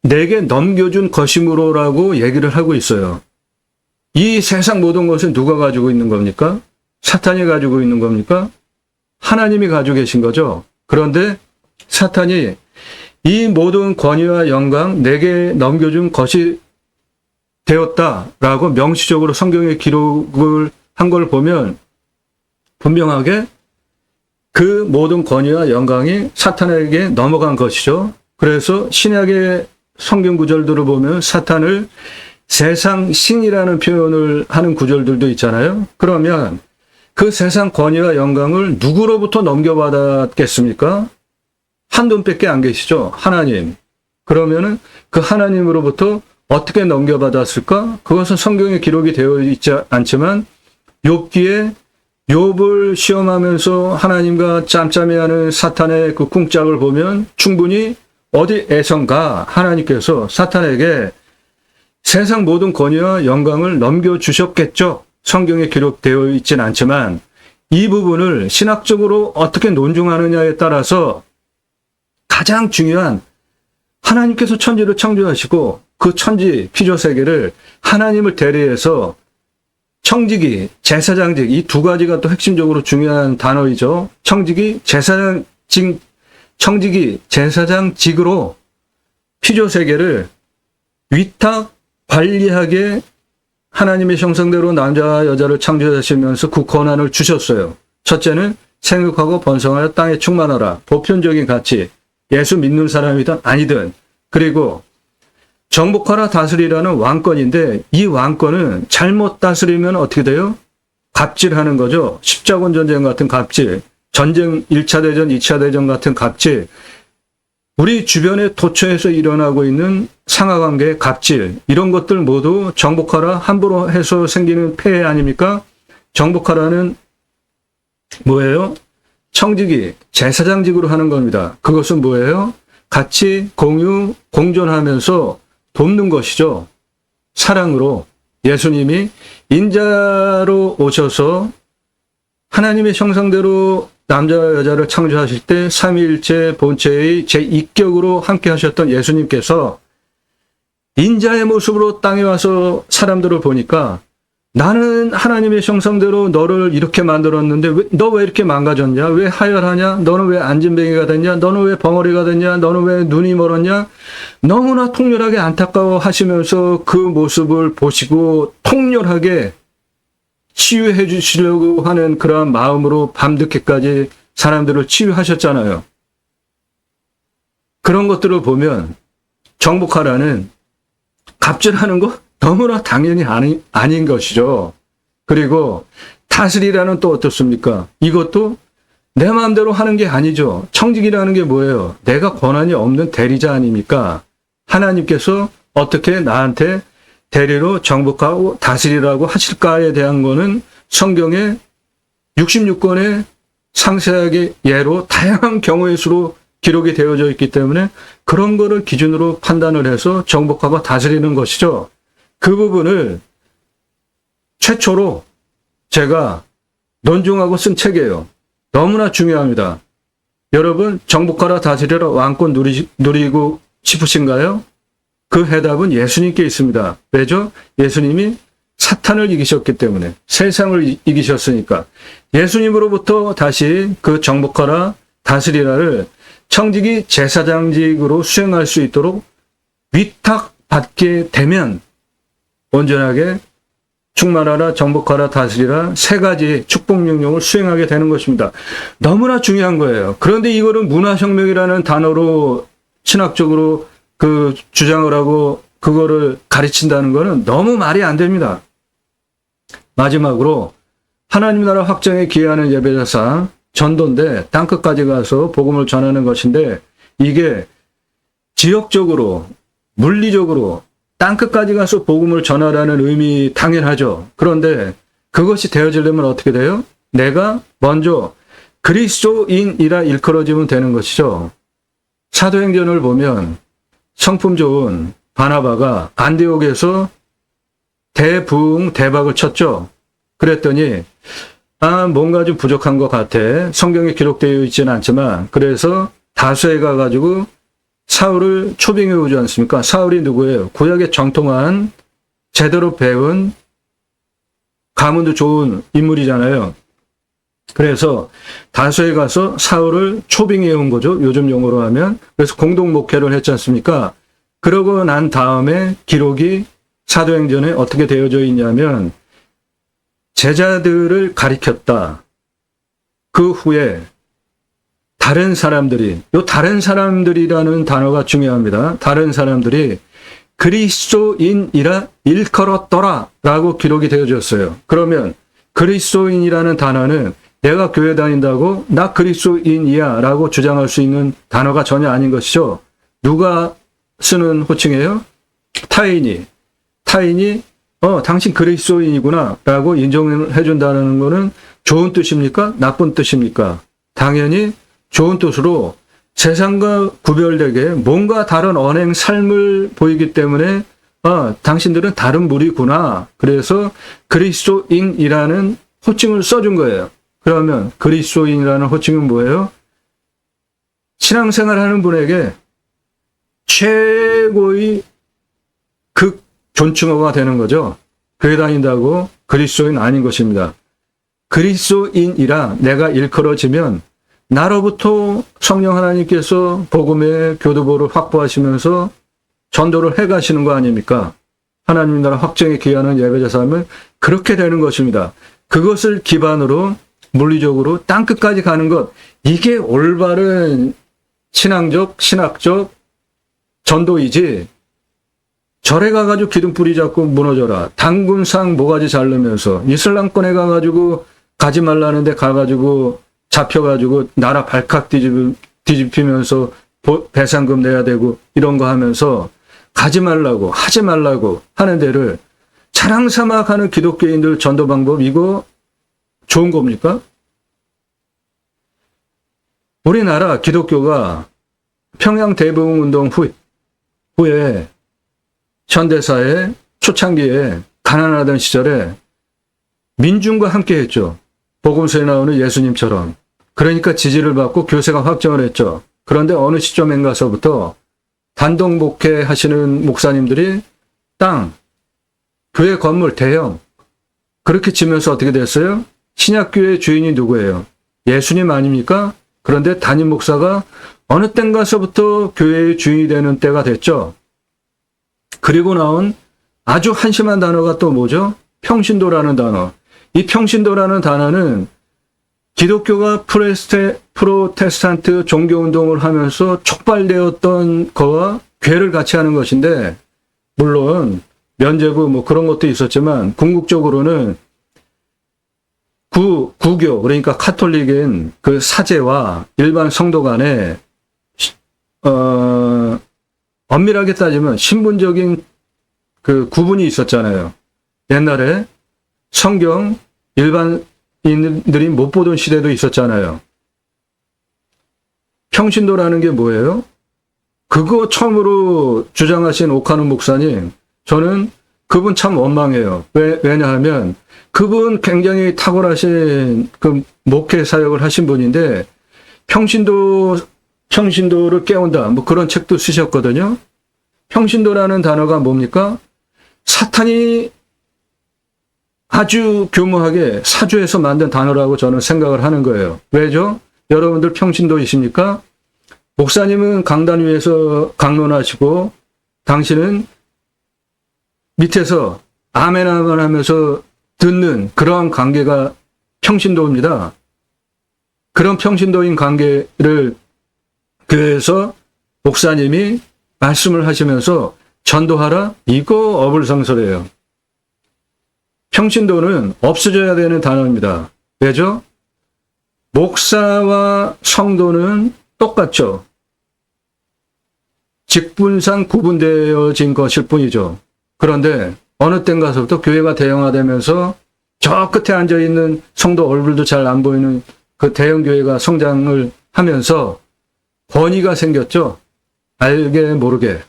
내게 넘겨준 것이므로라고 얘기를 하고 있어요. 이 세상 모든 것은 누가 가지고 있는 겁니까? 사탄이 가지고 있는 겁니까? 하나님이 가지고 계신 거죠. 그런데 사탄이 이 모든 권위와 영광 내게 넘겨준 것이 되었다라고 명시적으로 성경에 기록을 한 걸 보면 분명하게 그 모든 권위와 영광이 사탄에게 넘어간 것이죠. 그래서 신약의 성경 구절들을 보면 사탄을 세상 신이라는 표현을 하는 구절들도 있잖아요. 그러면 그 세상 권위와 영광을 누구로부터 넘겨받았겠습니까? 한 분밖에 안 계시죠. 하나님. 그러면은 그 하나님으로부터 어떻게 넘겨받았을까? 그것은 성경에 기록이 되어 있지 않지만 욥기에 욥을 시험하면서 하나님과 짬짬이 하는 사탄의 그 궁짝을 보면 충분히 어디에선가 하나님께서 사탄에게 세상 모든 권위와 영광을 넘겨주셨겠죠. 성경에 기록되어 있진 않지만 이 부분을 신학적으로 어떻게 논증하느냐에 따라서 가장 중요한, 하나님께서 천지를 창조하시고 그 천지 피조세계를 하나님을 대리해서 청지기, 제사장직, 이 두 가지가 또 핵심적으로 중요한 단어이죠. 청지기, 제사장직으로 피조 세계를 위탁 관리하게 하나님의 형상대로 남자와 여자를 창조하시면서 그 권한을 주셨어요. 첫째는 생육하고 번성하여 땅에 충만하라. 보편적인 가치. 예수 믿는 사람이든 아니든. 그리고 정복하라 다스리라는 왕권인데 이 왕권은 잘못 다스리면 어떻게 돼요? 갑질하는 거죠. 십자군 전쟁 같은 갑질. 전쟁 1차 대전, 2차 대전 같은 갑질. 우리 주변에 도처에서 일어나고 있는 상하관계의 갑질, 이런 것들 모두 정복하라 함부로 해서 생기는 폐해 아닙니까? 정복하라는 뭐예요? 청지기, 제사장직으로 하는 겁니다. 그것은 뭐예요? 같이 공유, 공존하면서 돕는 것이죠. 사랑으로. 예수님이 인자로 오셔서 하나님의 형상대로 남자와 여자를 창조하실 때 삼위일체 본체의 제2격으로 함께 하셨던 예수님께서 인자의 모습으로 땅에 와서 사람들을 보니까 나는 하나님의 형상대로 너를 이렇게 만들었는데 너 왜 이렇게 망가졌냐? 왜 하열하냐? 너는 왜 안진뱅이가 됐냐? 너는 왜 벙어리가 됐냐? 너는 왜 눈이 멀었냐? 너무나 통렬하게 안타까워 하시면서 그 모습을 보시고 통렬하게 치유해 주시려고 하는 그러한 마음으로 밤늦게까지 사람들을 치유하셨잖아요. 그런 것들을 보면 정복하라는 갑질하는 거 너무나 당연히 아닌 것이죠. 그리고 다스리라는 또 어떻습니까? 이것도 내 마음대로 하는 게 아니죠. 청직이라는 게 뭐예요? 내가 권한이 없는 대리자 아닙니까? 하나님께서 어떻게 나한테 대리로 정복하고 다스리라고 하실까에 대한 거는 성경에 66권의 상세하게 예로 다양한 경우의 수로 기록이 되어져 있기 때문에 그런 거를 기준으로 판단을 해서 정복하고 다스리는 것이죠. 그 부분을 최초로 제가 논증하고 쓴 책이에요. 너무나 중요합니다. 여러분, 정복하라 다스리라 왕권 누리고 싶으신가요? 그 해답은 예수님께 있습니다. 왜죠? 예수님이 사탄을 이기셨기 때문에, 세상을 이기셨으니까 예수님으로부터 다시 그 정복하라 다스리라를 청지기 제사장직으로 수행할 수 있도록 위탁받게 되면 온전하게 충만하라, 정복하라, 다스리라 세 가지 축복 명령을 수행하게 되는 것입니다. 너무나 중요한 거예요. 그런데 이거를 문화혁명이라는 단어로 신학적으로 그 주장을 하고 그거를 가르친다는 거는 너무 말이 안 됩니다. 마지막으로 하나님 나라 확장에 기여하는 예배자상 전도인데 땅끝까지 가서 복음을 전하는 것인데 이게 지역적으로 물리적으로 땅끝까지 가서 복음을 전하라는 의미 당연하죠. 그런데 그것이 되어지려면 어떻게 돼요? 내가 먼저 그리스도인이라 일컬어지면 되는 것이죠. 사도행전을 보면 성품 좋은 바나바가 안디옥에서 대부흥 대박을 쳤죠. 그랬더니 뭔가 좀 부족한 것 같아. 성경에 기록되어 있지는 않지만 그래서 다소에 가가지고 사울을 초빙해 오지 않습니까? 사울이 누구예요? 구약의 정통한 제대로 배운 가문도 좋은 인물이잖아요. 그래서 다소에 가서 사울을 초빙해 온 거죠. 요즘 용어로 하면. 그래서 공동 목회를 했지 않습니까? 그러고 난 다음에 기록이 사도행전에 어떻게 되어져 있냐면 제자들을 가리켰다. 그 후에 다른 사람들이, 요 다른 사람들이라는 단어가 중요합니다. 다른 사람들이 그리스도인이라 일컬었더라 라고 기록이 되어졌어요. 그러면 그리스도인이라는 단어는 내가 교회 다닌다고 나 그리스도인이야 라고 주장할 수 있는 단어가 전혀 아닌 것이죠. 누가 쓰는 호칭이에요? 타인이 당신 그리스도인이구나 라고 인정을 해준다는 것은 좋은 뜻입니까? 나쁜 뜻입니까? 당연히 좋은 뜻으로 세상과 구별되게 뭔가 다른 언행 삶을 보이기 때문에 당신들은 다른 무리구나. 그래서 그리스도인이라는 호칭을 써준 거예요. 그러면 그리스도인이라는 호칭은 뭐예요? 신앙생활하는 분에게 최고의 극 존칭어가 되는 거죠. 교회 다닌다고 그리스도인 아닌 것입니다. 그리스도인이라 내가 일컬어지면 나로부터 성령 하나님께서 복음의 교두보를 확보하시면서 전도를 해가시는 거 아닙니까? 하나님 나라 확정에 기하는 예배자 삶은 그렇게 되는 것입니다. 그것을 기반으로 물리적으로 땅끝까지 가는 것, 이게 올바른 신앙적, 신학적 전도이지, 절에 가가지고 기둥뿌리 잡고 무너져라, 당군상 모가지 자르면서 이슬람권에 가가지고 가지 말라는데 가가지고 잡혀가지고 나라 발칵 뒤집히면서 배상금 내야 되고 이런 거 하면서 가지 말라고 하지 말라고 하는 데를 자랑삼아 가는 기독교인들 전도 방법, 이거 좋은 겁니까? 우리나라 기독교가 평양 대부흥운동 후에 현대사회 초창기에 가난하던 시절에 민중과 함께 했죠. 복음서에 나오는 예수님처럼. 그러니까 지지를 받고 교세가 확정을 했죠. 그런데 어느 시점에 가서부터 단독 목회하시는 목사님들이 땅, 교회 건물 대형 그렇게 지면서 어떻게 됐어요? 신약교회 주인이 누구예요? 예수님 아닙니까? 그런데 담임 목사가 어느 땐 가서부터 교회의 주인이 되는 때가 됐죠. 그리고 나온 아주 한심한 단어가 또 뭐죠? 평신도라는 단어. 이 평신도라는 단어는 기독교가 프로테스탄트 종교운동을 하면서 촉발되었던 거와 괴를 같이 하는 것인데, 물론 면죄부 뭐 그런 것도 있었지만 궁극적으로는 구교, 그러니까 카톨릭인 그 사제와 일반 성도 간에 엄밀하게 따지면 신분적인 그 구분이 있었잖아요. 옛날에 성경 일반인들이 못 보던 시대도 있었잖아요. 평신도라는 게 뭐예요? 그거 처음으로 주장하신 오카노 목사님, 저는 그분 참 원망해요. 왜냐하면 그분 굉장히 탁월하신 그 목회 사역을 하신 분인데 평신도를 깨운다, 뭐 그런 책도 쓰셨거든요. 평신도라는 단어가 뭡니까? 사탄이 아주 교묘하게 사주해서 만든 단어라고 저는 생각을 하는 거예요. 왜죠? 여러분들 평신도이십니까? 목사님은 강단 위에서 강론하시고 당신은 밑에서 아멘 아멘 하면서 듣는 그러한 관계가 평신도입니다. 그런 평신도인 관계를 교회에서 목사님이 말씀을 하시면서 전도하라? 이거 어불성설이에요. 평신도는 없어져야 되는 단어입니다. 왜죠? 목사와 성도는 똑같죠. 직분상 구분되어진 것일 뿐이죠. 그런데 어느 땐 가서부터 교회가 대형화되면서 저 끝에 앉아있는 성도 얼굴도 잘 안 보이는 그 대형 교회가 성장을 하면서 권위가 생겼죠. 알게 모르게.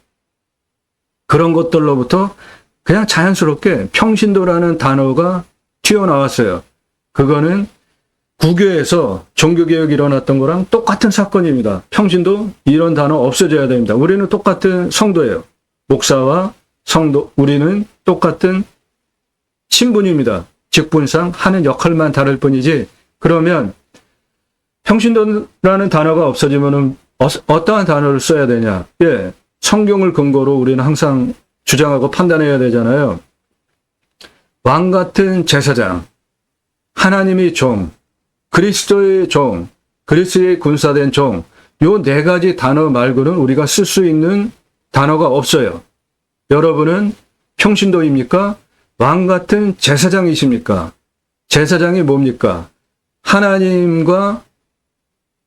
그런 것들로부터 그냥 자연스럽게 평신도라는 단어가 튀어나왔어요. 그거는 구교에서 종교개혁이 일어났던 거랑 똑같은 사건입니다. 평신도, 이런 단어 없어져야 됩니다. 우리는 똑같은 성도예요. 목사와 성도, 우리는 똑같은 신분입니다. 직분상 하는 역할만 다를 뿐이지. 그러면 평신도라는 단어가 없어지면은 어떠한 단어를 써야 되냐? 예, 성경을 근거로 우리는 항상 주장하고 판단해야 되잖아요. 왕 같은 제사장, 하나님의 종, 그리스도의 종, 그리스도의 군사된 종, 요 네 가지 단어 말고는 우리가 쓸 수 있는 단어가 없어요. 여러분은 평신도입니까? 왕 같은 제사장이십니까? 제사장이 뭡니까? 하나님과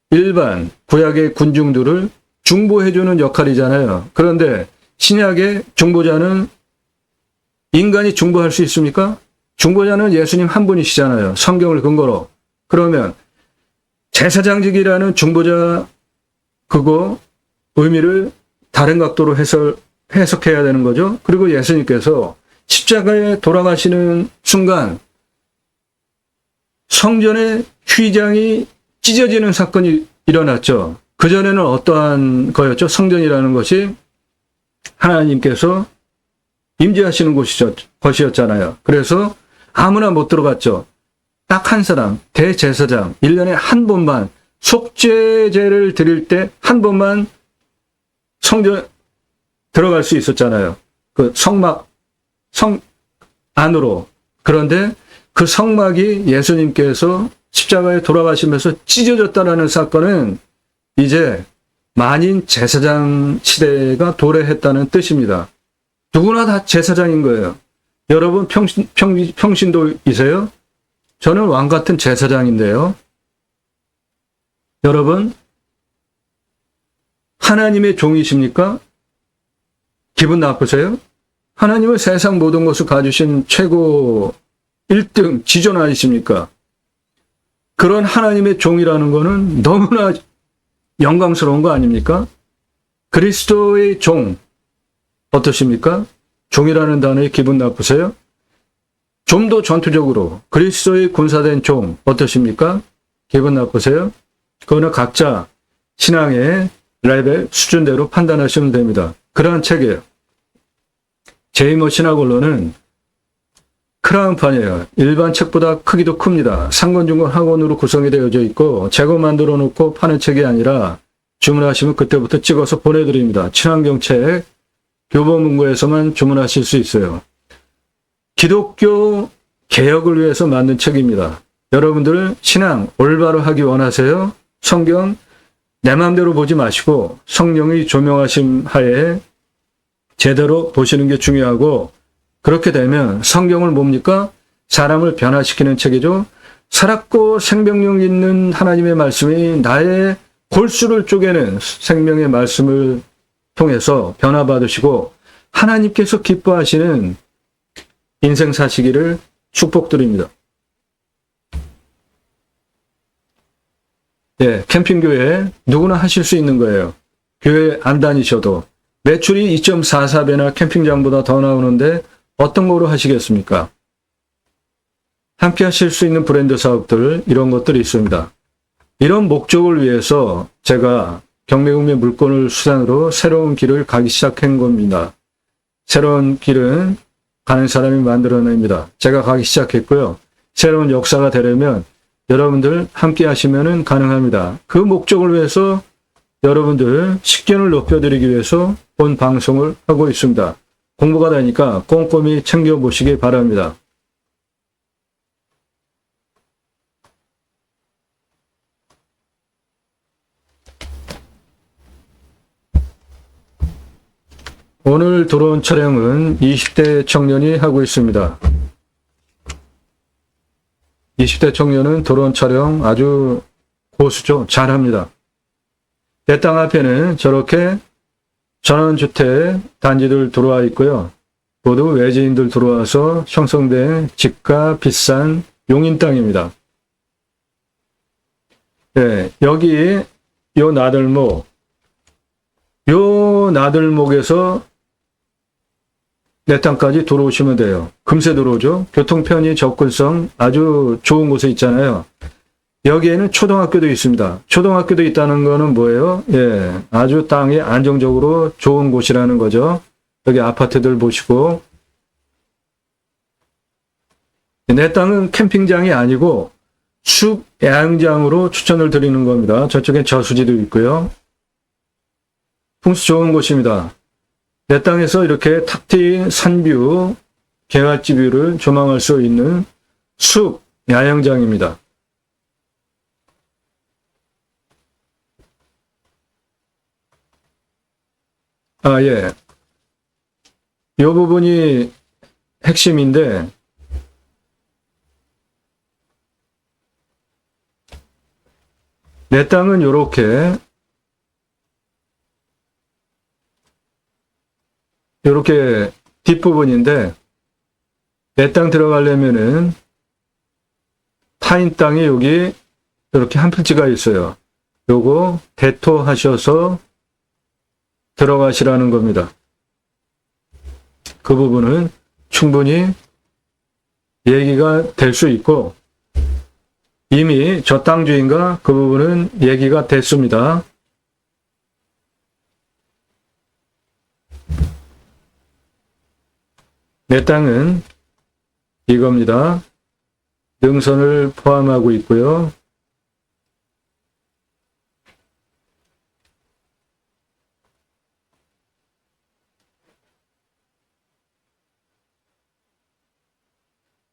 일반 구약의 군중들을 중보해주는 역할이잖아요. 그런데 신약의 중보자는 인간이 중보할 수 있습니까? 중보자는 예수님 한 분이시잖아요. 성경을 근거로. 그러면 제사장직이라는 중보자 그거 의미를 다른 각도로 해석해야 되는 거죠. 그리고 예수님께서 십자가에 돌아가시는 순간 성전의 휘장이 찢어지는 사건이 일어났죠. 그전에는 어떠한 거였죠? 성전이라는 것이 하나님께서 임재하시는 것이었잖아요. 그래서 아무나 못 들어갔죠. 딱 한 사람, 대제사장, 1년에 한 번만 속죄제를 드릴 때 한 번만 성전 들어갈 수 있었잖아요. 그 성막, 성 안으로. 그런데 그 성막이 예수님께서 십자가에 돌아가시면서 찢어졌다라는 사건은 이제 만인 제사장 시대가 도래했다는 뜻입니다. 누구나 다 제사장인 거예요. 여러분 평신도이세요? 저는 왕 같은 제사장인데요. 여러분 하나님의 종이십니까? 기분 나쁘세요? 하나님은 세상 모든 것을 가지신 최고 1등 지존 아니십니까? 그런 하나님의 종이라는 것은 너무나 영광스러운 거 아닙니까? 그리스도의 종 어떠십니까? 종이라는 단어에 기분 나쁘세요? 좀 더 전투적으로 그리스도의 군사된 종 어떠십니까? 기분 나쁘세요? 그거는 각자 신앙의 레벨 수준대로 판단하시면 됩니다. 그러한 책이에요. 제이머 신학원론은 크라운판이에요. 일반 책보다 크기도 큽니다. 상권중권 학원으로 구성이 되어져 있고 재고 만들어 놓고 파는 책이 아니라 주문하시면 그때부터 찍어서 보내드립니다. 친환경책 교보문고에서만 주문하실 수 있어요. 기독교 개혁을 위해서 만든 책입니다. 여러분들 신앙 올바로 하기 원하세요? 성경 내 마음대로 보지 마시고 성령의 조명하심 하에 제대로 보시는 게 중요하고, 그렇게 되면 성경을 뭡니까? 사람을 변화시키는 책이죠. 살았고 생명력 있는 하나님의 말씀이 나의 골수를 쪼개는 생명의 말씀을 통해서 변화받으시고 하나님께서 기뻐하시는 인생 사시기를 축복드립니다. 예, 캠핑교회 누구나 하실 수 있는 거예요. 교회 안 다니셔도. 매출이 2.44배나 캠핑장보다 더 나오는데 어떤 거로 하시겠습니까? 함께 하실 수 있는 브랜드 사업들, 이런 것들이 있습니다. 이런 목적을 위해서 제가 경매국매 물건을 수단으로 새로운 길을 가기 시작한 겁니다. 새로운 길은 가는 사람이 만들어냅니다. 제가 가기 시작했고요. 새로운 역사가 되려면 여러분들 함께 하시면 가능합니다. 그 목적을 위해서 여러분들 식견을 높여드리기 위해서 본 방송을 하고 있습니다. 공부가 되니까 꼼꼼히 챙겨보시기 바랍니다. 오늘 들어온 촬영은 20대 청년이 하고 있습니다. 20대 청년은 드론 촬영 아주 고수죠. 잘합니다. 내 땅 앞에는 저렇게 전원주택 단지들 들어와 있고요. 모두 외지인들 들어와서 형성된 집가 비싼 용인 땅입니다. 네, 여기 요 나들목에서 내 땅까지 들어오시면 돼요. 금세 들어오죠. 교통편의 접근성 아주 좋은 곳에 있잖아요. 여기에는 초등학교도 있습니다. 초등학교도 있다는 거는 뭐예요? 예, 아주 땅이 안정적으로 좋은 곳이라는 거죠. 여기 아파트들 보시고. 내 땅은 캠핑장이 아니고 숲 야영장으로 추천을 드리는 겁니다. 저쪽엔 저수지도 있고요. 풍수 좋은 곳입니다. 내 땅에서 이렇게 탁 트인 산뷰, 개활지 뷰를 조망할 수 있는 숲 야영장입니다. 아, 예. 이 부분이 핵심인데, 내 땅은 요렇게 뒷부분인데, 내 땅 들어가려면은 타인 땅이 여기 이렇게 한 필지가 있어요. 요거 대토하셔서 들어가시라는 겁니다. 그 부분은 충분히 얘기가 될 수 있고, 이미 저 땅 주인과 그 부분은 얘기가 됐습니다. 내 땅은 이겁니다. 능선을 포함하고 있고요.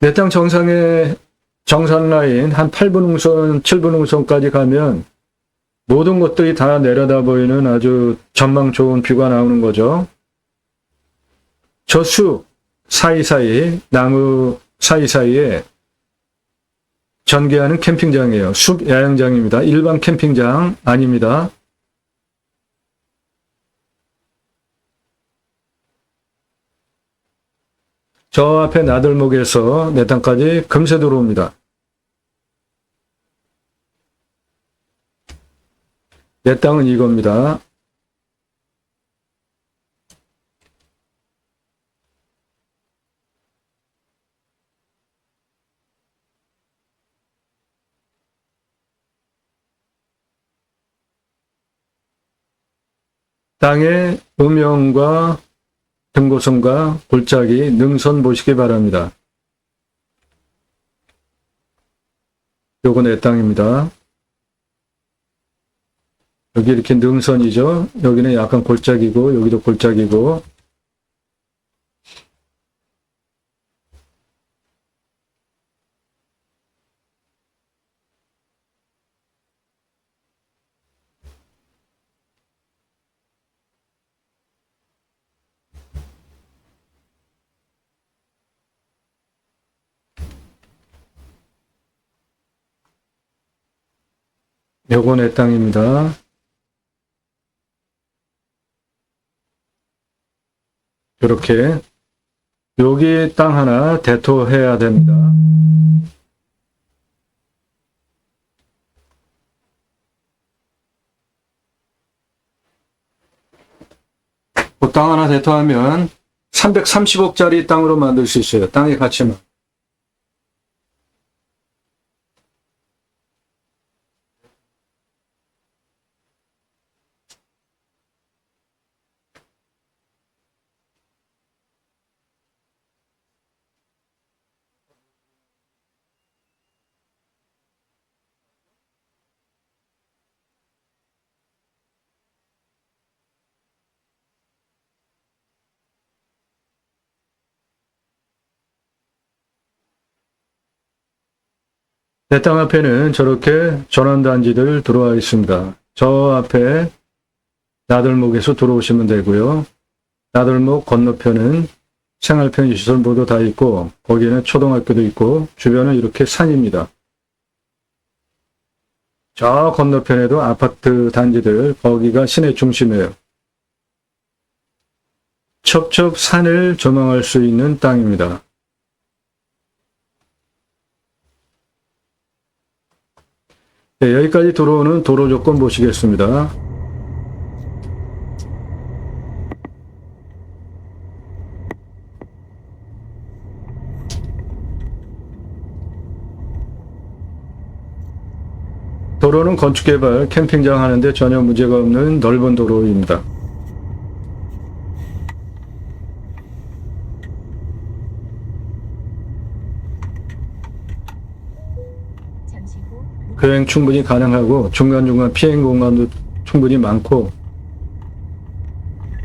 내 땅 정상의 정산 라인 한 8분흥선, 7분흥선까지 가면 모든 것들이 다 내려다 보이는 아주 전망 좋은 뷰가 나오는 거죠. 저 숲 사이사이, 나무 사이사이에 전개하는 캠핑장이에요. 숲 야영장입니다. 일반 캠핑장 아닙니다. 저 앞에 나들목에서 내 땅까지 금세 들어옵니다. 내 땅은 이겁니다. 땅의 음영과 등고성과 골짜기, 능선 보시기 바랍니다. 요거 내 땅입니다. 여기 이렇게 능선이죠. 여기는 약간 골짜기고 여기도 골짜기고. 요거 내 땅입니다. 이렇게 여기 땅 하나 대토해야 됩니다. 그 땅 하나 대토하면 330억짜리 땅으로 만들 수 있어요. 땅의 가치만. 내 땅 앞에는 저렇게 전원단지들 들어와 있습니다. 저 앞에 나들목에서 들어오시면 되고요. 나들목 건너편은 생활편의시설 모두 다 있고 거기는 초등학교도 있고 주변은 이렇게 산입니다. 저 건너편에도 아파트 단지들, 거기가 시내 중심이에요. 첩첩 산을 조망할 수 있는 땅입니다. 네, 여기까지 들어오는 도로 조건 보시겠습니다. 도로는 건축개발, 캠핑장 하는데 전혀 문제가 없는 넓은 도로입니다. 교행 충분히 가능하고 중간중간 피행 공간도 충분히 많고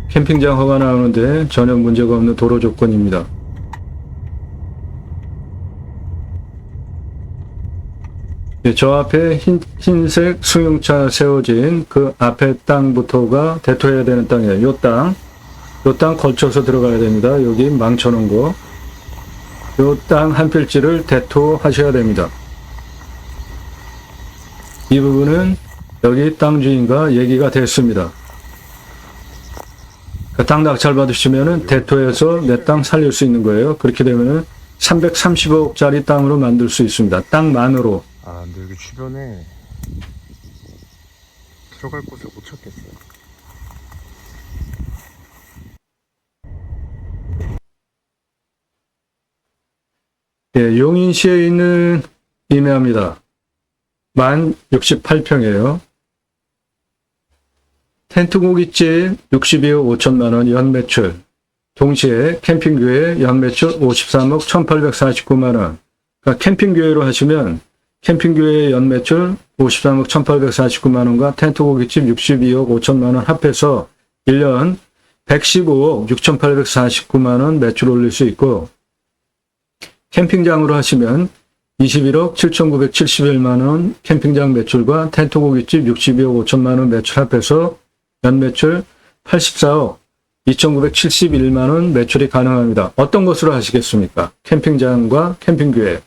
캠핑장 허가 나오는데 전혀 문제가 없는 도로 조건입니다. 예, 저 앞에 흰색 승용차 세워진 그 앞에 땅부터가 대토해야 되는 땅이에요. 요 땅 걸쳐서 들어가야 됩니다. 여기 망쳐놓은 거. 요 땅 한 필지를 대토하셔야 됩니다. 이 부분은 여기 땅 주인과 얘기가 됐습니다. 땅 낙찰 받으시면은 대토해서 내 땅 살릴 수 있는 거예요. 그렇게 되면은 330억짜리 땅으로 만들 수 있습니다. 땅만으로.
아, 근데 여기 주변에 들어갈 곳을 못 찾겠어요.
예, 용인시에 있는 임야입니다. 만 68평이에요. 텐트 고깃집 62억 5천만 원 연 매출. 동시에 캠핑교회 연매출 53억 1849만 원. 그러니까 캠핑교회로 하시면 캠핑교회 연매출 53억 1849만 원과 텐트 고깃집 62억 5천만 원 합해서 1년 115억 6849만 원 매출 올릴 수 있고, 캠핑장으로 하시면 21억 7,971만 원 캠핑장 매출과 텐트 고깃집 62억 5천만 원 매출 합해서 연매출 84억 2,971만 원 매출이 가능합니다. 어떤 것으로 하시겠습니까? 캠핑장과 캠핑교회.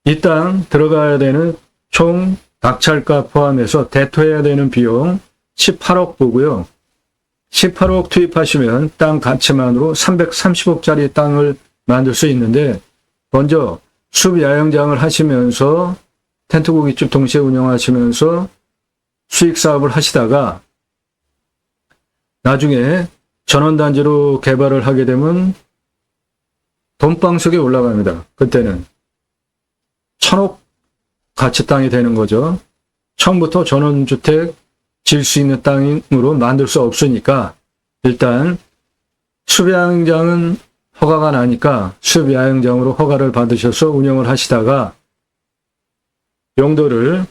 이 땅 들어가야 되는 총 낙찰가 포함해서 대토해야 되는 비용 18억 보고요. 18억 투입하시면 땅 가치만으로 330억짜리 땅을 만들 수 있는데, 먼저 숲 야영장을 하시면서 텐트 고깃집 동시에 운영하시면서 수익 사업을 하시다가 나중에 전원단지로 개발을 하게 되면 돈방석에 올라갑니다. 그때는 1,000억 가치 땅이 되는 거죠. 처음부터 전원주택 질 수 있는 땅으로 만들 수 없으니까 일단 숲야영장은 허가가 나니까 숲야영장으로 허가를 받으셔서 운영을 하시다가 용도를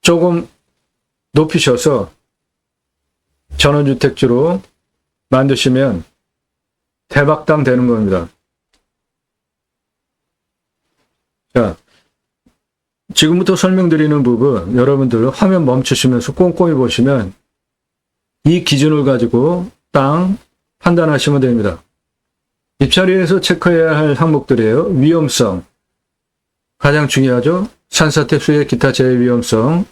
조금 높이셔서 전원주택지로 만드시면 대박땅 되는 겁니다. 자, 지금부터 설명드리는 부분 여러분들 화면 멈추시면서 꼼꼼히 보시면 이 기준을 가지고 땅 판단하시면 됩니다. 입자리에서 체크해야 할 항목들이에요. 위험성. 가장 중요하죠. 산사태 수해 기타 재해 위험성.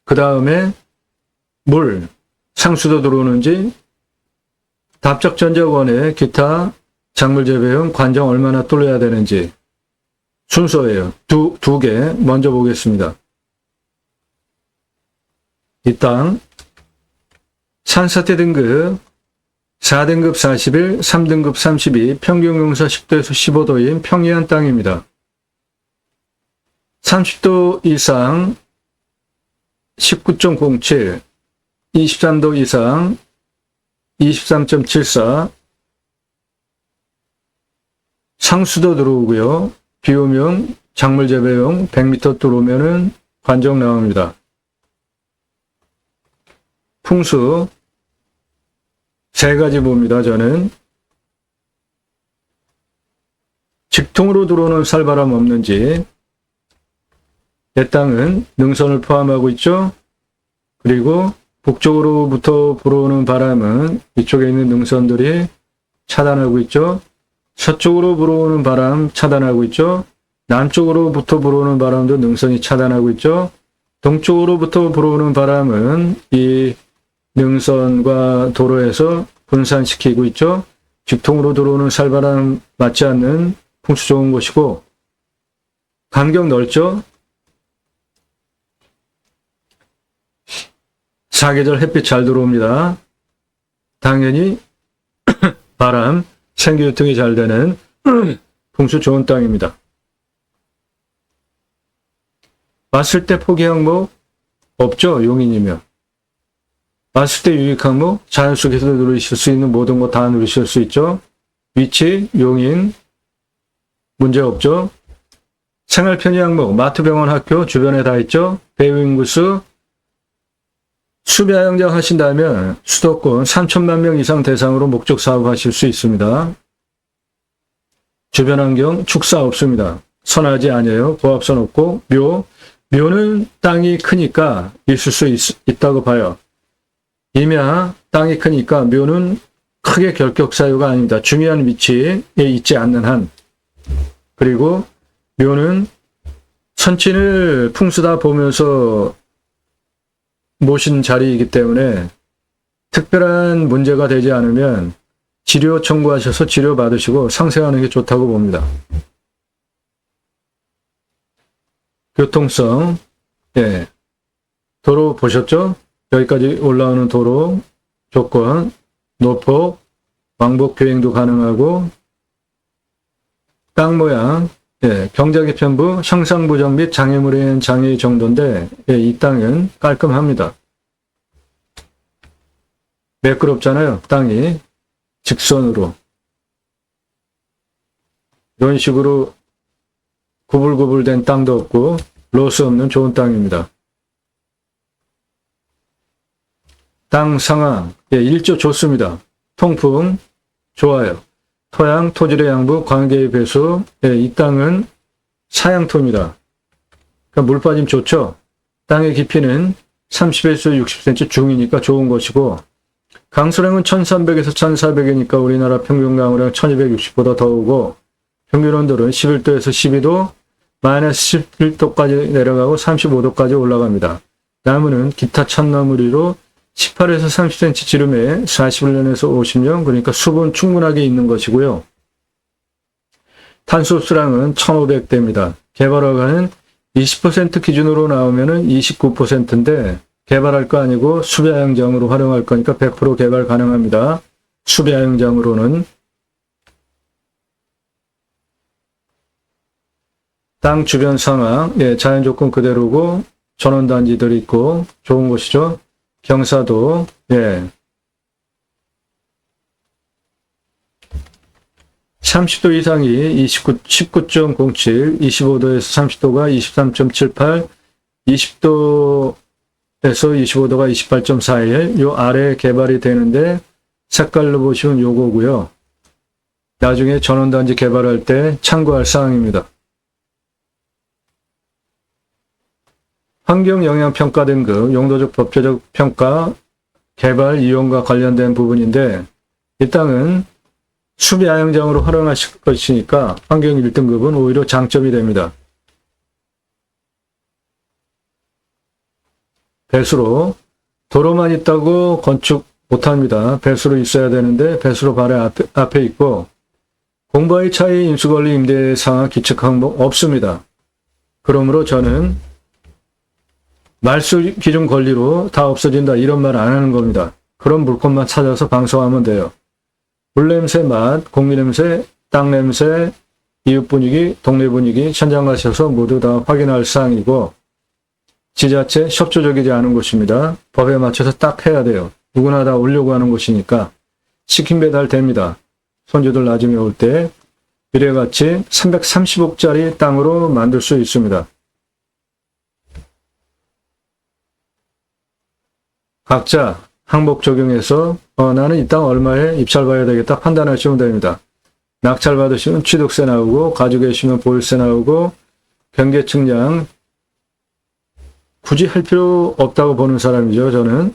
그 다음에 물, 상수도 들어오는지, 답적전자원에 기타 작물 재배용 관정 얼마나 뚫어야 되는지 순서예요. 두 개 먼저 보겠습니다. 이 땅 산사태 등급 4등급 41, 3등급 32, 평균용사 10도에서 15도인 평이한 땅입니다. 30도 이상 19.07, 23도 이상 23.74, 상수도 들어오고요. 비 오면 작물 재배용 100m 들어오면은 관정 나옵니다. 풍수 세 가지 봅니다. 저는 직통으로 들어오는 살바람 없는지, 내 땅은 능선을 포함하고 있죠. 그리고 북쪽으로부터 불어오는 바람은 이쪽에 있는 능선들이 차단하고 있죠. 서쪽으로 불어오는 바람 차단하고 있죠. 남쪽으로부터 불어오는 바람도 능선이 차단하고 있죠. 동쪽으로부터 불어오는 바람은 이 능선과 도로에서 분산시키고 있죠. 직통으로 들어오는 살바람 맞지 않는 풍수 좋은 곳이고, 간격 넓죠. 사계절 햇빛 잘 들어옵니다. 당연히 바람, 생기유통이 잘 되는 풍수 좋은 땅입니다. 왔을 때 포기 항목 없죠. 용인이면. 왔을 때 유익 항목, 자연 속에서 누리실 수 있는 모든 거 다 누리실 수 있죠. 위치, 용인, 문제 없죠. 생활 편의 항목, 마트, 병원, 학교 주변에 다 있죠. 배우 인구수, 숲야영장 하신다면 수도권 3천만 명 이상 대상으로 목적 사업 하실 수 있습니다. 주변 환경 축사 없습니다. 선하지 않아요. 고압선 없고, 묘는 땅이 크니까 있을 수 있다고 봐요. 임야 땅이 크니까 묘는 크게 결격 사유가 아닙니다. 중요한 위치에 있지 않는 한. 그리고 묘는 선친을 풍수다 보면서 모신 자리이기 때문에 특별한 문제가 되지 않으면 치료 청구하셔서 치료 받으시고 상생하는 게 좋다고 봅니다. 교통성, 예, 도로 보셨죠? 여기까지 올라오는 도로 조건, 노폭, 왕복 비행도 가능하고, 땅 모양, 예, 경작의 편부, 형상부정 및 장애물에 의한 장애 정도인데, 예, 이 땅은 깔끔합니다. 매끄럽잖아요. 땅이 직선으로. 이런 식으로 구불구불된 땅도 없고 로스 없는 좋은 땅입니다. 땅 상황, 일조 좋습니다. 통풍 좋아요. 토양, 토질의 양부, 관계의 배수, 이 땅은 사양토입니다. 그러니까 물 빠짐 좋죠. 땅의 깊이는 30에서 60cm 중이니까 좋은 것이고, 강수량은 1300에서 1400이니까 우리나라 평균 강우량 1260보다 더 오고, 평균 온도는 11도에서 12도, 마이너스 11도까지 내려가고 35도까지 올라갑니다. 나무는 기타 참나무리로 18에서 30cm 지름에 41년에서 50년, 그러니까 수분 충분하게 있는 것이고요. 탄소 흡수량은 1500대입니다. 개발허가는 20% 기준으로 나오면은 29%인데 개발할 거 아니고 수배양장으로 활용할 거니까 100% 개발 가능합니다. 수배양장으로는. 땅 주변 상황, 자연 조건 그대로고 전원단지들이 있고 좋은 곳이죠. 경사도, 30도 이상이 19.07, 25도에서 30도가 23.78, 20도에서 25도가 28.41, 요 아래에 개발이 되는데 색깔로 보시면 요거고요. 나중에 전원단지 개발할 때 참고할 사항입니다. 환경영향평가 등급, 용도적 법제적 평가, 개발, 이용과 관련된 부분인데 이 땅은 수비야영장으로 활용하실 것이니까 환경 1등급은 오히려 장점이 됩니다. 배수로, 도로만 있다고 건축 못합니다. 배수로 있어야 되는데 배수로 바로 앞에 있고, 공바위 차이, 임수권리, 임대 상하, 기측 항목 없습니다. 그러므로 저는 말소 기준 권리로 다 없어진다 이런 말 안 하는 겁니다. 그런 물건만 찾아서 방송하면 돼요. 물냄새, 맛, 공기냄새, 땅냄새, 이웃 분위기, 동네 분위기 현장 가셔서 모두 다 확인할 사항이고 지자체 협조적이지 않은 곳입니다. 법에 맞춰서 딱 해야 돼요. 누구나 다 오려고 하는 곳이니까 치킨 배달 됩니다. 손주들 나중에 올 때 이래같이 330억짜리 땅으로 만들 수 있습니다. 각자 항목 적용해서 나는 이 땅 얼마에 입찰 봐야 되겠다 판단하시면 됩니다. 낙찰 받으시면 취득세 나오고 가지고 계시면 보유세 나오고 경계측량 굳이 할 필요 없다고 보는 사람이죠. 저는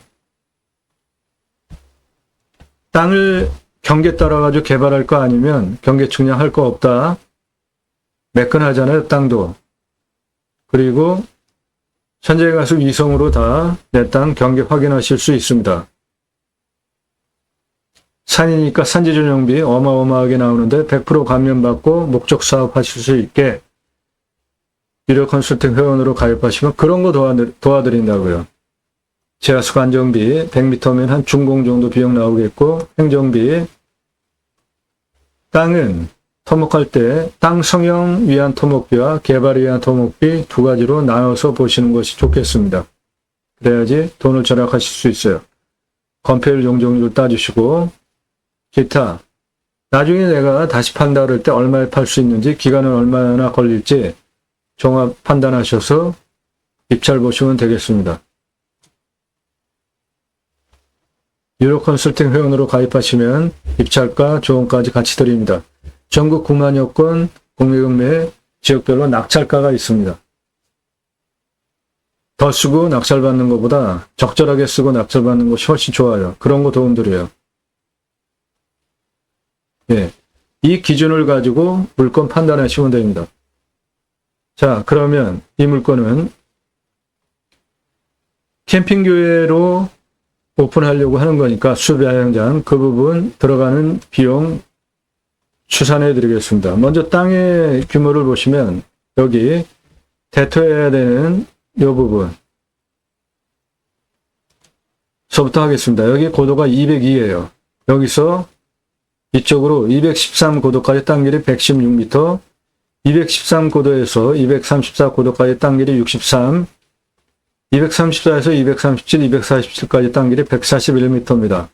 땅을 경계 따라가지고 개발할 거 아니면 경계측량 할 거 없다. 매끈하잖아요. 땅도. 그리고 현장에 가서 위성으로 다 내 땅 경계 확인하실 수 있습니다. 산이니까 산지 전용비 어마어마하게 나오는데 100% 감면받고 목적 사업 하실 수 있게 유료 컨설팅 회원으로 가입하시면 그런 거 도와드린다고요. 지하수 관정비 100m면 한 중공 정도 비용 나오겠고 행정비, 땅은 토목할 때 땅 성형 위한 토목비와 개발을 위한 토목비 두 가지로 나눠서 보시는 것이 좋겠습니다. 그래야지 돈을 절약하실 수 있어요. 건폐율 용적률 따지시고 기타 나중에 내가 다시 판다 그럴 때 얼마에 팔 수 있는지 기간은 얼마나 걸릴지 종합 판단하셔서 입찰 보시면 되겠습니다. 유료 컨설팅 회원으로 가입하시면 입찰가, 조언까지 같이 드립니다. 전국 9만여 건 공매금매 지역별로 낙찰가가 있습니다. 더 쓰고 낙찰받는 것보다 적절하게 쓰고 낙찰받는 것이 훨씬 좋아요. 그런 거 도움드려요. 이 기준을 가지고 물건 판단하시면 됩니다. 자, 그러면 이 물건은 캠핑교회로 오픈하려고 하는 거니까 수배야영장 그 부분 들어가는 비용 추산해 드리겠습니다. 먼저 땅의 규모를 보시면 여기 대토해야 되는 이 부분 서부터 하겠습니다. 여기 고도가 202예요. 여기서 이쪽으로 213 고도까지 땅길이 116m, 213 고도에서 234 고도까지 땅길이 63, 234에서 237, 247까지 땅길이 141m입니다.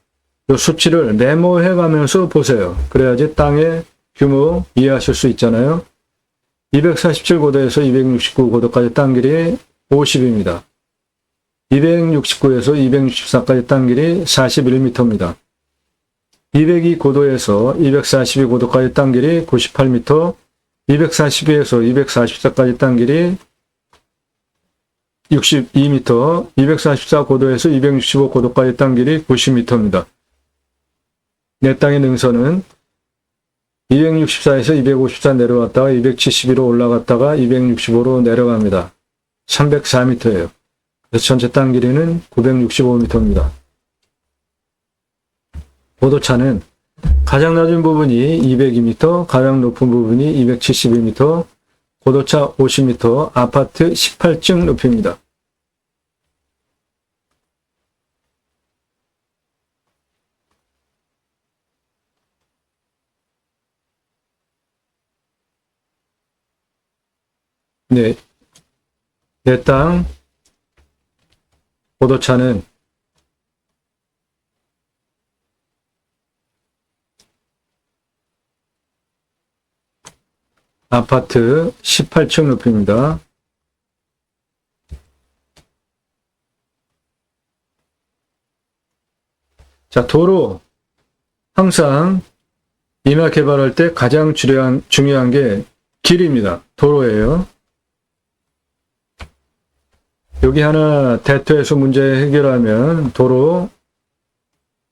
이 수치를 메모해 가면서 보세요. 그래야지 땅의 규모 이해하실 수 있잖아요. 247고도에서 269고도까지 땅 길이 50입니다. 269에서 264까지 땅 길이 41m입니다. 202고도에서 242고도까지 땅 길이 98m, 242에서 244까지 땅 길이 62m, 244고도에서 265고도까지 땅 길이 90m입니다. 내 땅의 능선은 264에서 254 내려왔다가 272로 올라갔다가 265로 내려갑니다. 304m예요. 그래서 전체 땅 길이는 965m입니다. 고도차는 가장 낮은 부분이 202m, 가장 높은 부분이 272m, 고도차 50m, 아파트 18층 높이입니다. 네, 내 땅 고도차는 아파트 18층 높이입니다. 자, 도로. 항상 인하 개발할 때 가장 중요한 게 길입니다. 도로예요. 여기 하나 대토에서 문제 해결하면 도로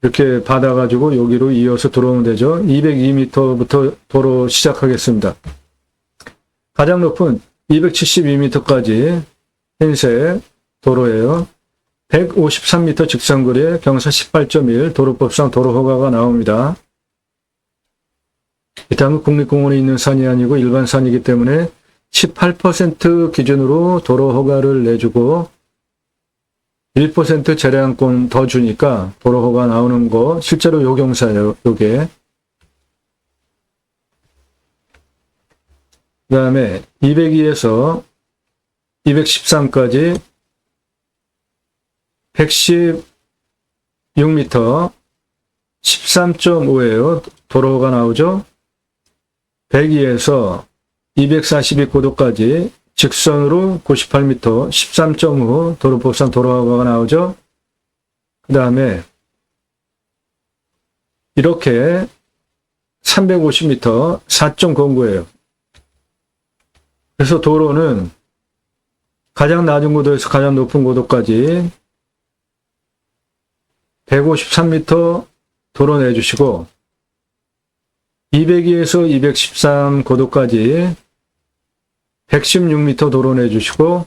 이렇게 받아가지고 여기로 이어서 들어오면 되죠. 202m부터 도로 시작하겠습니다. 가장 높은 272m까지 흰색 도로예요. 153m 직선거리에 경사 18.1 도로법상 도로허가가 나옵니다. 이 땅은 국립공원에 있는 산이 아니고 일반 산이기 때문에 18% 기준으로 도로허가를 내주고 1% 재량권 더 주니까 도로허가 나오는 거 실제로 요 경사예요. 요게. 그 다음에 202에서 213까지 116m 13.5예요. 도로가 나오죠. 102에서 242고도까지 직선으로 98m 13.5 도로법상 도로가 나오죠. 그 다음에 이렇게 350m 4.09예요. 그래서 도로는 가장 낮은 고도에서 가장 높은 고도까지 153m 도로 내주시고 202에서 213 고도까지 116m 도로 내주시고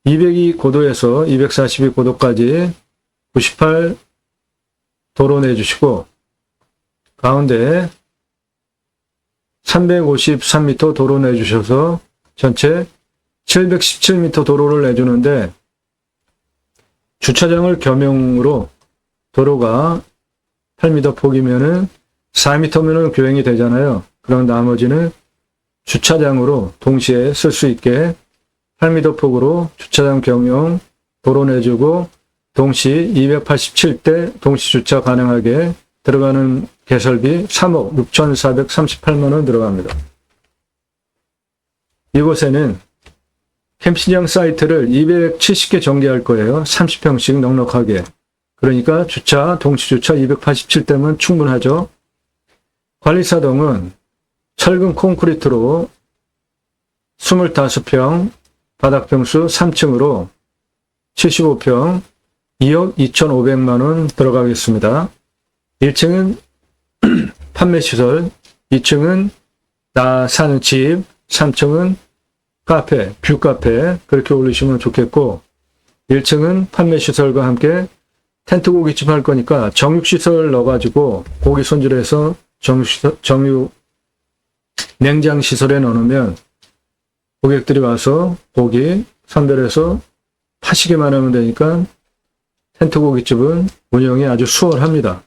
202 고도에서 242 고도까지 98 도로 내주시고 가운데 353m 도로 내주셔서 전체 717m 도로를 내주는데 주차장을 겸용으로 도로가 8m 폭이면은 4m면은 교행이 되잖아요. 그럼 나머지는 주차장으로 동시에 쓸 수 있게 8m 폭으로 주차장 겸용 도로 내주고 동시 287대 동시 주차 가능하게 들어가는 개설비 3억 6,438만 원 들어갑니다. 이곳에는 캠핑장 사이트를 270개 전개할 거예요. 30평씩 넉넉하게. 그러니까 주차, 동시 주차 287대면 충분하죠. 관리사동은 철근 콘크리트로 25평, 바닥평수 3층으로 75평, 2억 2,500만 원 들어가겠습니다. 1층은 판매시설, 2층은 나 사는 집, 3층은 카페, 뷰카페 그렇게 올리시면 좋겠고 1층은 판매시설과 함께 텐트 고깃집 할 거니까 정육시설 넣어가지고 고기 손질해서 정육 냉장시설에 넣으면 고객들이 와서 고기 선별해서 파시기만 하면 되니까 텐트 고깃집은 운영이 아주 수월합니다.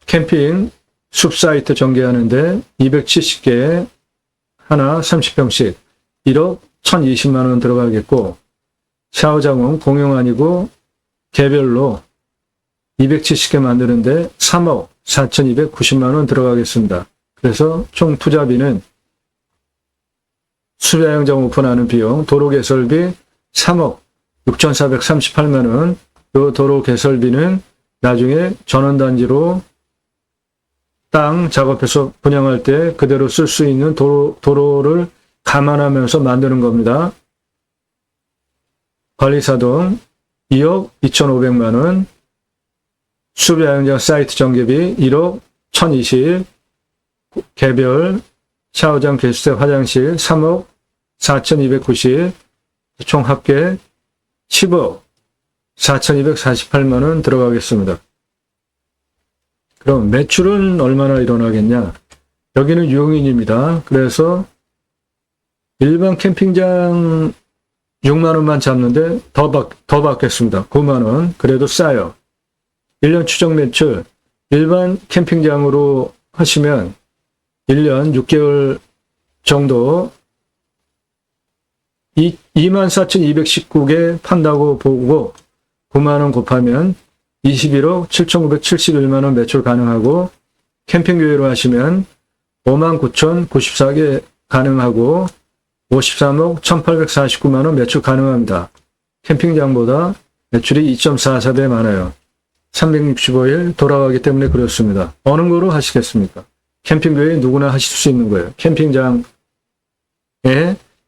캠핑 숲 사이트 전개하는데 270개 하나 30평씩 1억 1,020만 원 들어가겠고 샤워장은 공용 아니고 개별로 270개 만드는데 3억 4,290만 원 들어가겠습니다. 그래서 총 투자비는 수배양장 오픈하는 비용, 도로 개설비 3억 6,438만 원, 이 도로 개설비는 나중에 전원단지로 땅 작업해서 분양할 때 그대로 쓸 수 있는 도로를 감안하면서 만드는 겁니다. 관리사동 2억 2,500만 원, 수배양장 사이트 전개비 1억 1,020, 개별 샤워장 개수대 화장실 3억 4,290, 총 합계 10억 4,248만 원 들어가겠습니다. 그럼 매출은 얼마나 일어나겠냐? 여기는 용인입니다. 그래서 일반 캠핑장 6만 원만 잡는데 더 받겠습니다. 9만 원. 그래도 싸요. 1년 추정 매출 일반 캠핑장으로 하시면 1년 6개월 정도 24,219개 판다고 보고 9만 원 곱하면 21억 7,971만 원 매출 가능하고, 캠핑교회로 하시면 59,094개 가능하고 53억 1,849만 원 매출 가능합니다. 캠핑장보다 매출이 2.44배 많아요. 365일 돌아가기 때문에 그렇습니다. 어느 거로 하시겠습니까? 캠핑교회 누구나 하실 수 있는 거예요. 캠핑장에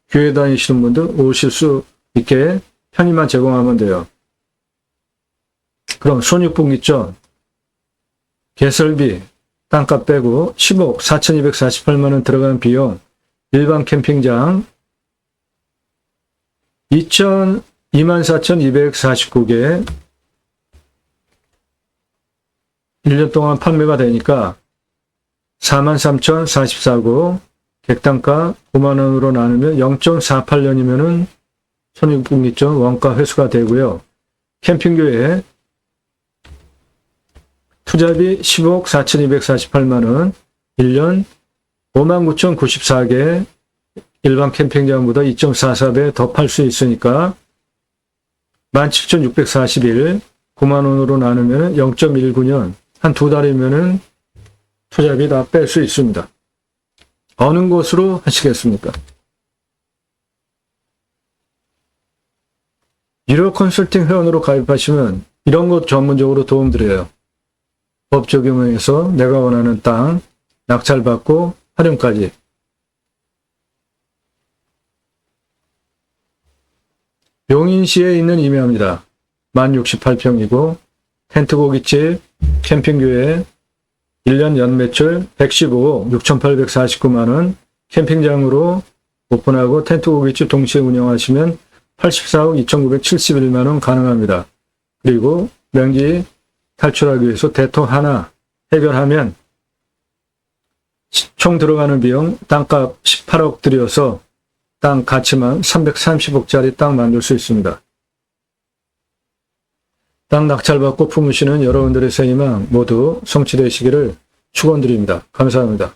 교회 다니시는 분들 오실 수 있게 편의만 제공하면 돼요. 그럼 손익분 있죠? 개설비, 땅값 빼고 10억 4,248만 원 들어간 비용, 일반 캠핑장 24,249개 1년 동안 판매가 되니까 43,044구, 객단가 5만 원으로 나누면 0.48년이면은 손익분 있죠? 원가 회수가 되고요. 캠핑교회 투자비 10억 4,248만 원, 1년 59,094개, 일반 캠핑장보다 2.44배 더 팔 수 있으니까 17,641, 9만 원으로 나누면 0.19년, 한 2달이면은 투자비 다 뺄 수 있습니다. 어느 곳으로 하시겠습니까? 유료 컨설팅 회원으로 가입하시면 이런 것 전문적으로 도움드려요. 법 적용해서 내가 원하는 땅 낙찰받고 활용까지. 용인시에 있는 임야입니다. 1068평이고 텐트 고깃집, 캠핑교회, 1년 연매출 115억 6,849만 원, 캠핑장으로 오픈하고 텐트 고깃집 동시에 운영하시면 84억 2,971만 원 가능합니다. 그리고 명지 탈출하기 위해서 대토 하나 해결하면 총 들어가는 비용 땅값 18억 들여서 땅 가치만 330억짜리 땅 만들 수 있습니다. 땅 낙찰받고 품으시는 여러분들의 새 희망 모두 성취되시기를 축원드립니다. 감사합니다.